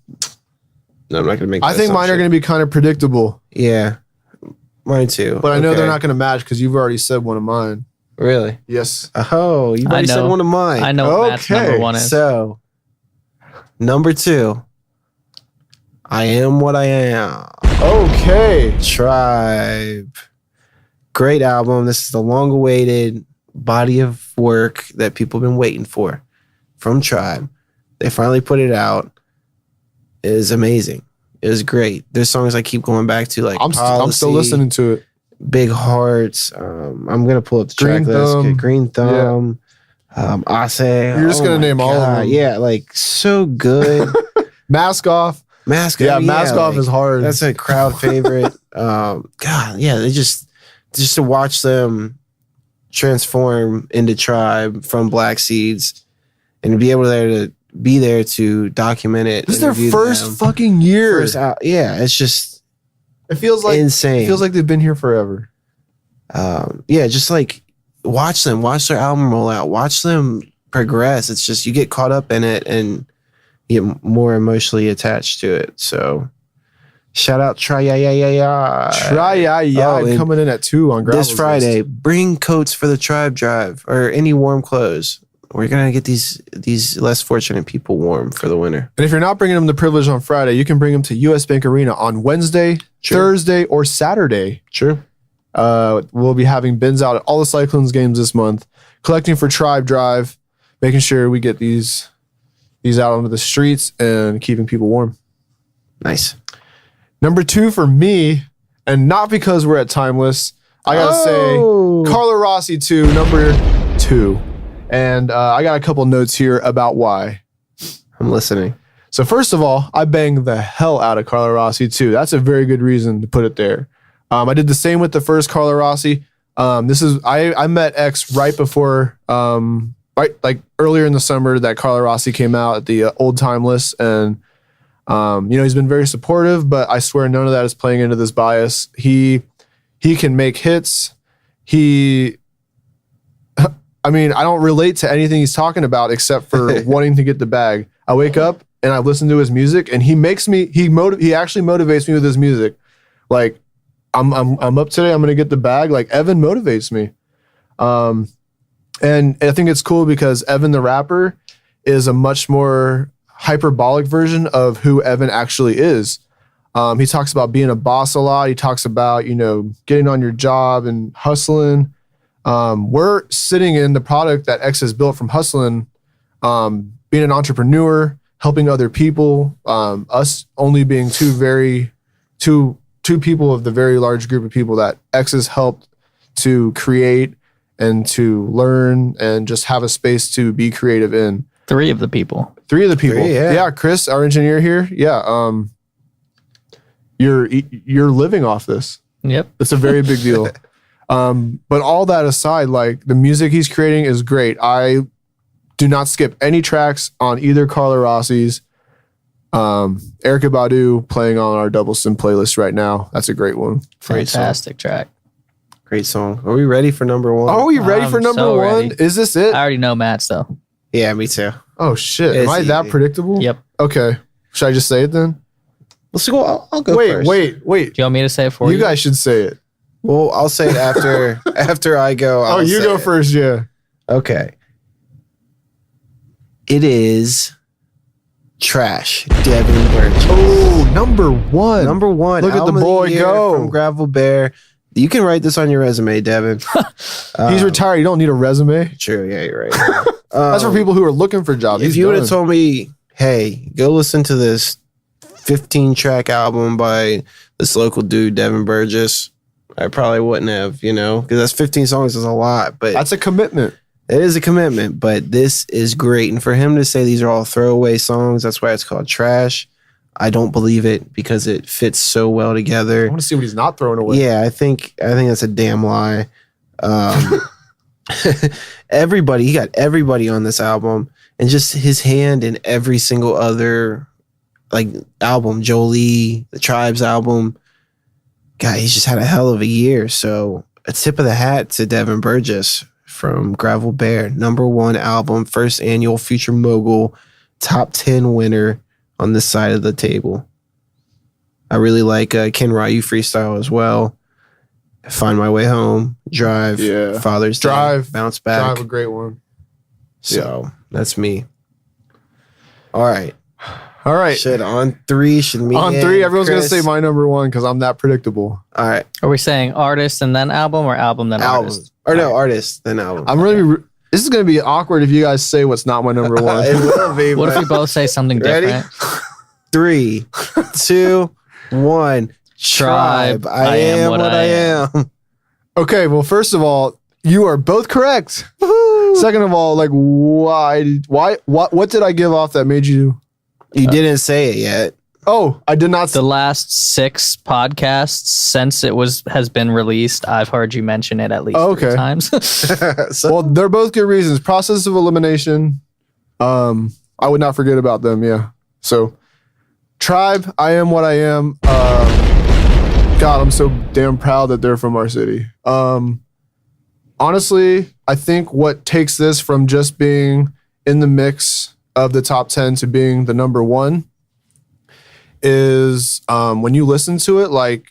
not gonna make. I think mine are going to be kind of predictable. Yeah, mine too. But I know they're not going to match because you've already said one of mine. Really? Yes. Oh, you've already said one of mine. I know what Matt's number 1 is. So, number 2, I Am What I Am. Okay. Tribe. Great album. This is the long-awaited body of work that people have been waiting for from Tribe. They finally put it out. It is amazing. It was great. There's songs I keep going back to, like I'm still listening to it. Big Hearts. I'm gonna pull up the track list. Green Thumb. I say you're just gonna name all of them. Yeah, like so good. Mask Off. Yeah, Mask Off is hard. That's a crowd favorite. God, yeah, they just to watch them transform into Tribe from Black Seeds and to be able to be there to document it. This is their first fucking year. Yeah, it's just it feels like insane. It feels like they've been here forever. Yeah, just like watch them, watch their album roll out, watch them progress. It's just you get caught up in it and you get more emotionally attached to it. So shout out Try coming in at 2 on Gravel's this Friday. list. Bring coats for the Tribe Drive or any warm clothes. We're gonna get these less fortunate people warm for the winter. And if you're not bringing them the privilege on Friday, you can bring them to US Bank Arena on Wednesday, Thursday, or Saturday. Sure. We'll be having bins out at all the Cyclones games this month, collecting for Tribe Drive, making sure we get these out onto the streets and keeping people warm. Nice. Number 2 for me, and not because we're at Timeless, I gotta say Carla Rossi 2, number 2. And I got a couple notes here about why. I'm listening. So first of all, I banged the hell out of Carla Rossi too. That's a very good reason to put it there. I did the same with the first Carla Rossi. I met X right before, like earlier in the summer that Carla Rossi came out at the Old Timeless, and he's been very supportive. But I swear none of that is playing into this bias. He can make hits. I mean, I don't relate to anything he's talking about except for wanting to get the bag. I wake up and I listen to his music, and he actually motivates me with his music. Like, I'm up today, I'm gonna get the bag. Like, Evan motivates me. And I think it's cool because Evan the rapper is a much more hyperbolic version of who Evan actually is. He talks about being a boss a lot. He talks about, getting on your job and hustling. We're sitting in the product that X has built from hustling, being an entrepreneur, helping other people, us only being two people of the very large group of people that X has helped to create and to learn and just have a space to be creative in. 3 of the people. Yeah, Chris, our engineer here. Yeah. You're living off this. Yep. It's a very big deal. But all that aside, like, the music he's creating is great. I do not skip any tracks on either Carla Rossi's. Erykah Badu playing on our Double Sim playlist right now. That's a great one. Fantastic track. Great song. Are we ready for number 1? Are we ready for number 1? Ready. Is this it? I already know Matt's though. Yeah, me too. Oh shit! It's Am I that easy. predictable? Yep. Okay. Should I just say it then? Let's go. I'll go Wait, first. wait. Do you want me to say it for you? You guys should say it. Well, I'll say it after after I go. Oh, you go first. Yeah. Okay. It is Trash, Devin Burgess. Oh, number one. Number one. Look at the album of boy year go. from Gravel Bear. You can write this on your resume, Devin. He's retired. You don't need a resume. True. Yeah, you're right. That's for people who are looking for jobs. If He's you would have done. told me, hey, go listen to this 15-track album by this local dude, Devin Burgess, I probably wouldn't have, because that's 15 songs is a lot, but That's a commitment. it is a commitment. But this is great. And for him to say these are all throwaway songs, that's why it's called Trash. I don't believe it because it fits so well I together. want to see what he's not throwing away. Yeah, I think that's a damn lie. He got everybody on this album, and just his hand in every single other album. Jolie, the Tribes album. God, he's just had a hell of a year. So a tip of the hat to Devin Burgess from Gravel Bear, number one album, first annual Future Mogul, top 10 winner on this side of the table. I really like Ken Ryu freestyle as well. Find My Way Home, Drive, Yeah. Father's Day, Drive, Bounce Back. Drive, a great one. So that's me. All right. All right. On three, should me On and three, everyone's going to Chris- say my number one because I'm that predictable. All right. Are we saying artist and then album, or album then Album. artist? Or no, artist, then album. I'm really. This is going to be awkward if you guys say what's not my number one. It will be. What if but- we both say something Ready? different? 3, 2, 1. Tribe. I am what I am. Okay, well, first of all, you are both correct. Second of all, why, what did I give off that made you? You didn't say it yet. Oh, I did not. The last 6 podcasts since it has been released, I've heard you mention it at least Oh, 3 okay. times. So, Well, they're both good reasons. Process of elimination. I would not forget about them. Yeah. So, Tribe. I am what I am. God, I'm so damn proud that they're from our city. Honestly, I think what takes this from just being in the mix of the top 10 to being the number one is when you listen to it,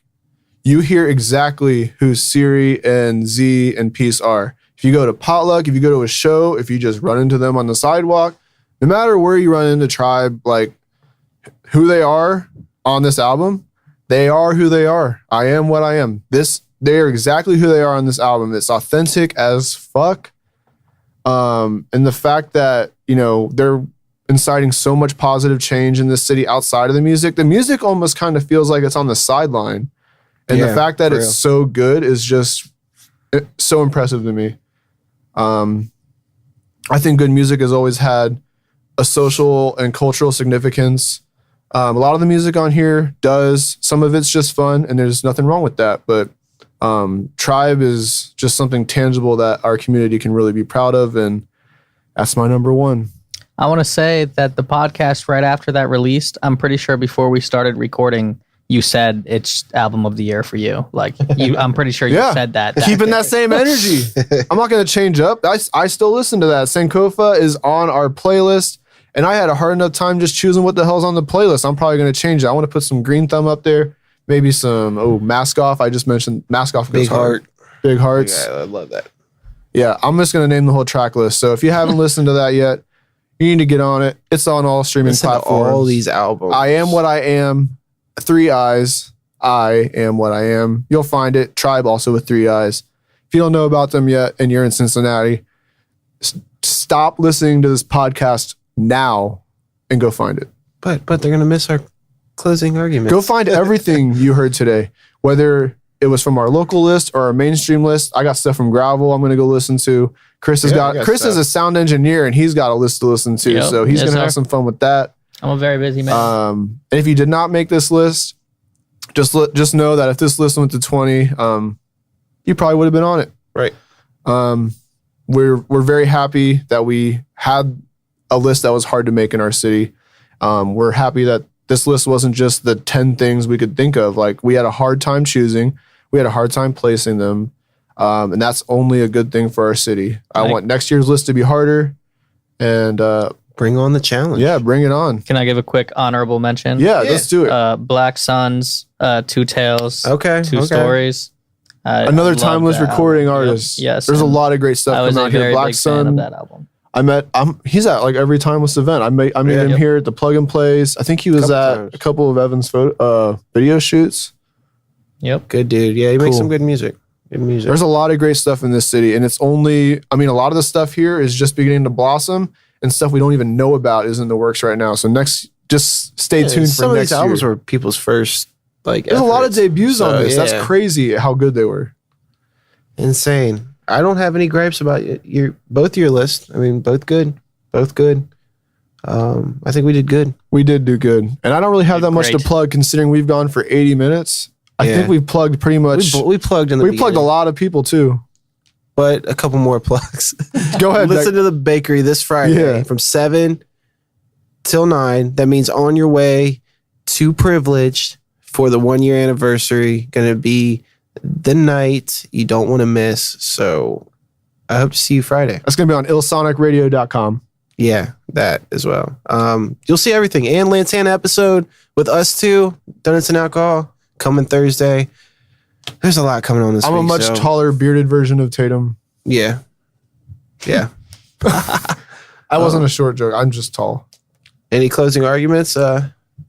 you hear exactly who Siri and Z and Peace are. If you go to Potluck, if you go to a show, if you just run into them on the sidewalk, no matter where you run into Tribe, who they are on this album, they are who they are. I am what I am. They are exactly who they are on this album. It's authentic as fuck. And the fact that, they're inciting so much positive change in this city outside of the music almost kind of feels like it's on the sideline. And the Yeah, fact that for it's real. so good is just so impressive to me. I think good music has always had a social and cultural significance. A lot of the music on here does. Some of it's just fun, and there's nothing wrong with that. But Tribe is just something tangible that our community can really be proud of, and that's my number one. I want to say that the podcast right after that released, I'm pretty sure before we started recording, you said it's album of the year for you. I'm pretty sure you Yeah. said that. Keeping that same energy. I'm not going to change up. I still listen to that. Sankofa is on our playlist, and I had a hard enough time just choosing what the hell's on the playlist. I'm probably going to change it. I want to put some Green Thumb up there. Maybe some, Mask Off. I just mentioned Mask Off. Big goes hard. Heart. Big Hearts. Yeah, I love that. Yeah, I'm just going to name the whole track list. So if you haven't listened to that yet, you need to get on it. It's on all streaming Listen to platforms. all these albums. I am what I am. 3 eyes. I am what I am. You'll find it. Tribe also with 3 eyes. If you don't know about them yet and you're in Cincinnati, stop listening to this podcast now and go find it. But they're gonna miss our closing argument. Go find everything you heard today, whether it was from our local list or our mainstream list. I got stuff from Gravel I'm going to go listen to. Chris has Yeah, I got Chris is stuff. a sound engineer, and he's got a list to listen to. Yep. So he's Yes, going to have sir. some fun with that. I'm a very busy man. And if you did not make this list, just know that if this list went to 20, you probably would have been on it. Right. We're very happy that we had a list that was hard to make in our city. We're happy that this list wasn't just the 10 things we could think of. We had a hard time choosing. We had a hard time placing them. And that's only a good thing for our city. I Right. want next year's list to be harder. And Bring on the challenge. yeah, bring it on. Can I give a quick honorable mention? Yeah, let's do it. Black Suns, Two Tales, Okay. Two okay. Stories. Another love timeless that recording album. Yep. artist. Yes, There's a and lot of great stuff I was coming a out here. very Black big fan of Sun. that album. He's at like every timeless event. I meet him Yep. here at the Plug and Plays. I think he was Couple at times. a couple of Evan's video shoots. Yep. Good dude. Yeah, he makes Cool. some good music. Good music. There's a lot of great stuff in this city, and it's only, I mean, a lot of the stuff here is just beginning to blossom, and stuff we don't even know about is in the works right now. So just stay tuned for some of next these albums year. were people's first like. There's a lot of efforts. debuts on So, this. yeah. That's crazy how good they were. Insane. I don't have any gripes about both your list. I mean, both good. Both good. I think we did good. We did do good, and I don't really have that much to Great. plug considering we've gone for 80 minutes. I Yeah. think we've plugged pretty much. We plugged in the We plugged a beginning, lot of people too. but a couple more plugs. Go ahead. Listen to the bakery this Friday Yeah. from 7 till 9. That means on your way to Privileged for the 1 year anniversary. Going to be the night you don't want to miss. So I hope to see you Friday. That's going to be on illsonicradio.com. Yeah, that as well. You'll see everything. And Lantana episode with us too. Donuts and Alcohol coming Thursday. There's a lot coming on this I'm week. a much so, taller, bearded version of Tatum. Yeah. Yeah. I wasn't a short joke. I'm just tall. Any closing arguments,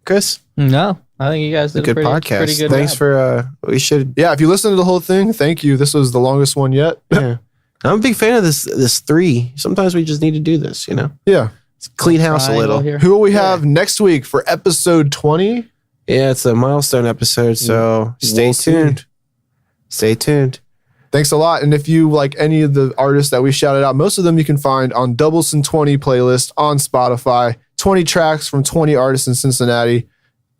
Chris? No, I think you guys did a Good pretty podcast. good Thanks job. for we should Yeah, if you listen to the whole thing, thank you. This was the longest one yet. yeah. I'm a big fan of this 3. Sometimes we just need to do this, you know. Yeah. It's clean house a Triangle little. here. Who will we have next week for episode 20? Yeah, it's a milestone episode, so stay We'll see. tuned. Stay tuned. Thanks a lot. And if you like any of the artists that we shouted out, most of them you can find on Doubleson 20 playlist on Spotify. 20 tracks from 20 artists in Cincinnati.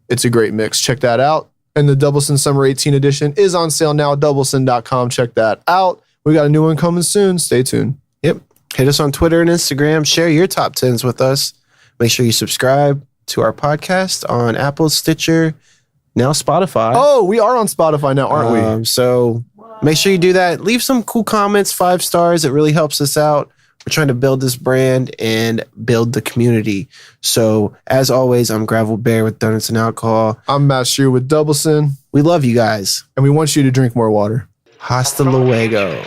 It's a great mix. Check that out. And the Doubleson Summer 18 edition is on sale now at doubleson.com. Check that out. We got a new one coming soon. Stay tuned. Yep. Hit us on Twitter and Instagram. Share your top 10s with us. Make sure you subscribe to our podcast on Apple, Stitcher, now Spotify. Oh, we are on Spotify now, aren't we? So make sure you do that. Leave some cool comments, 5 stars. It really helps us out. We're trying to build this brand and build the community. So as always, I'm Gravel Bear with Donuts and Alcohol. I'm Matt Shear with Doubleson, We love you guys. and we want you to drink more water. Hasta luego.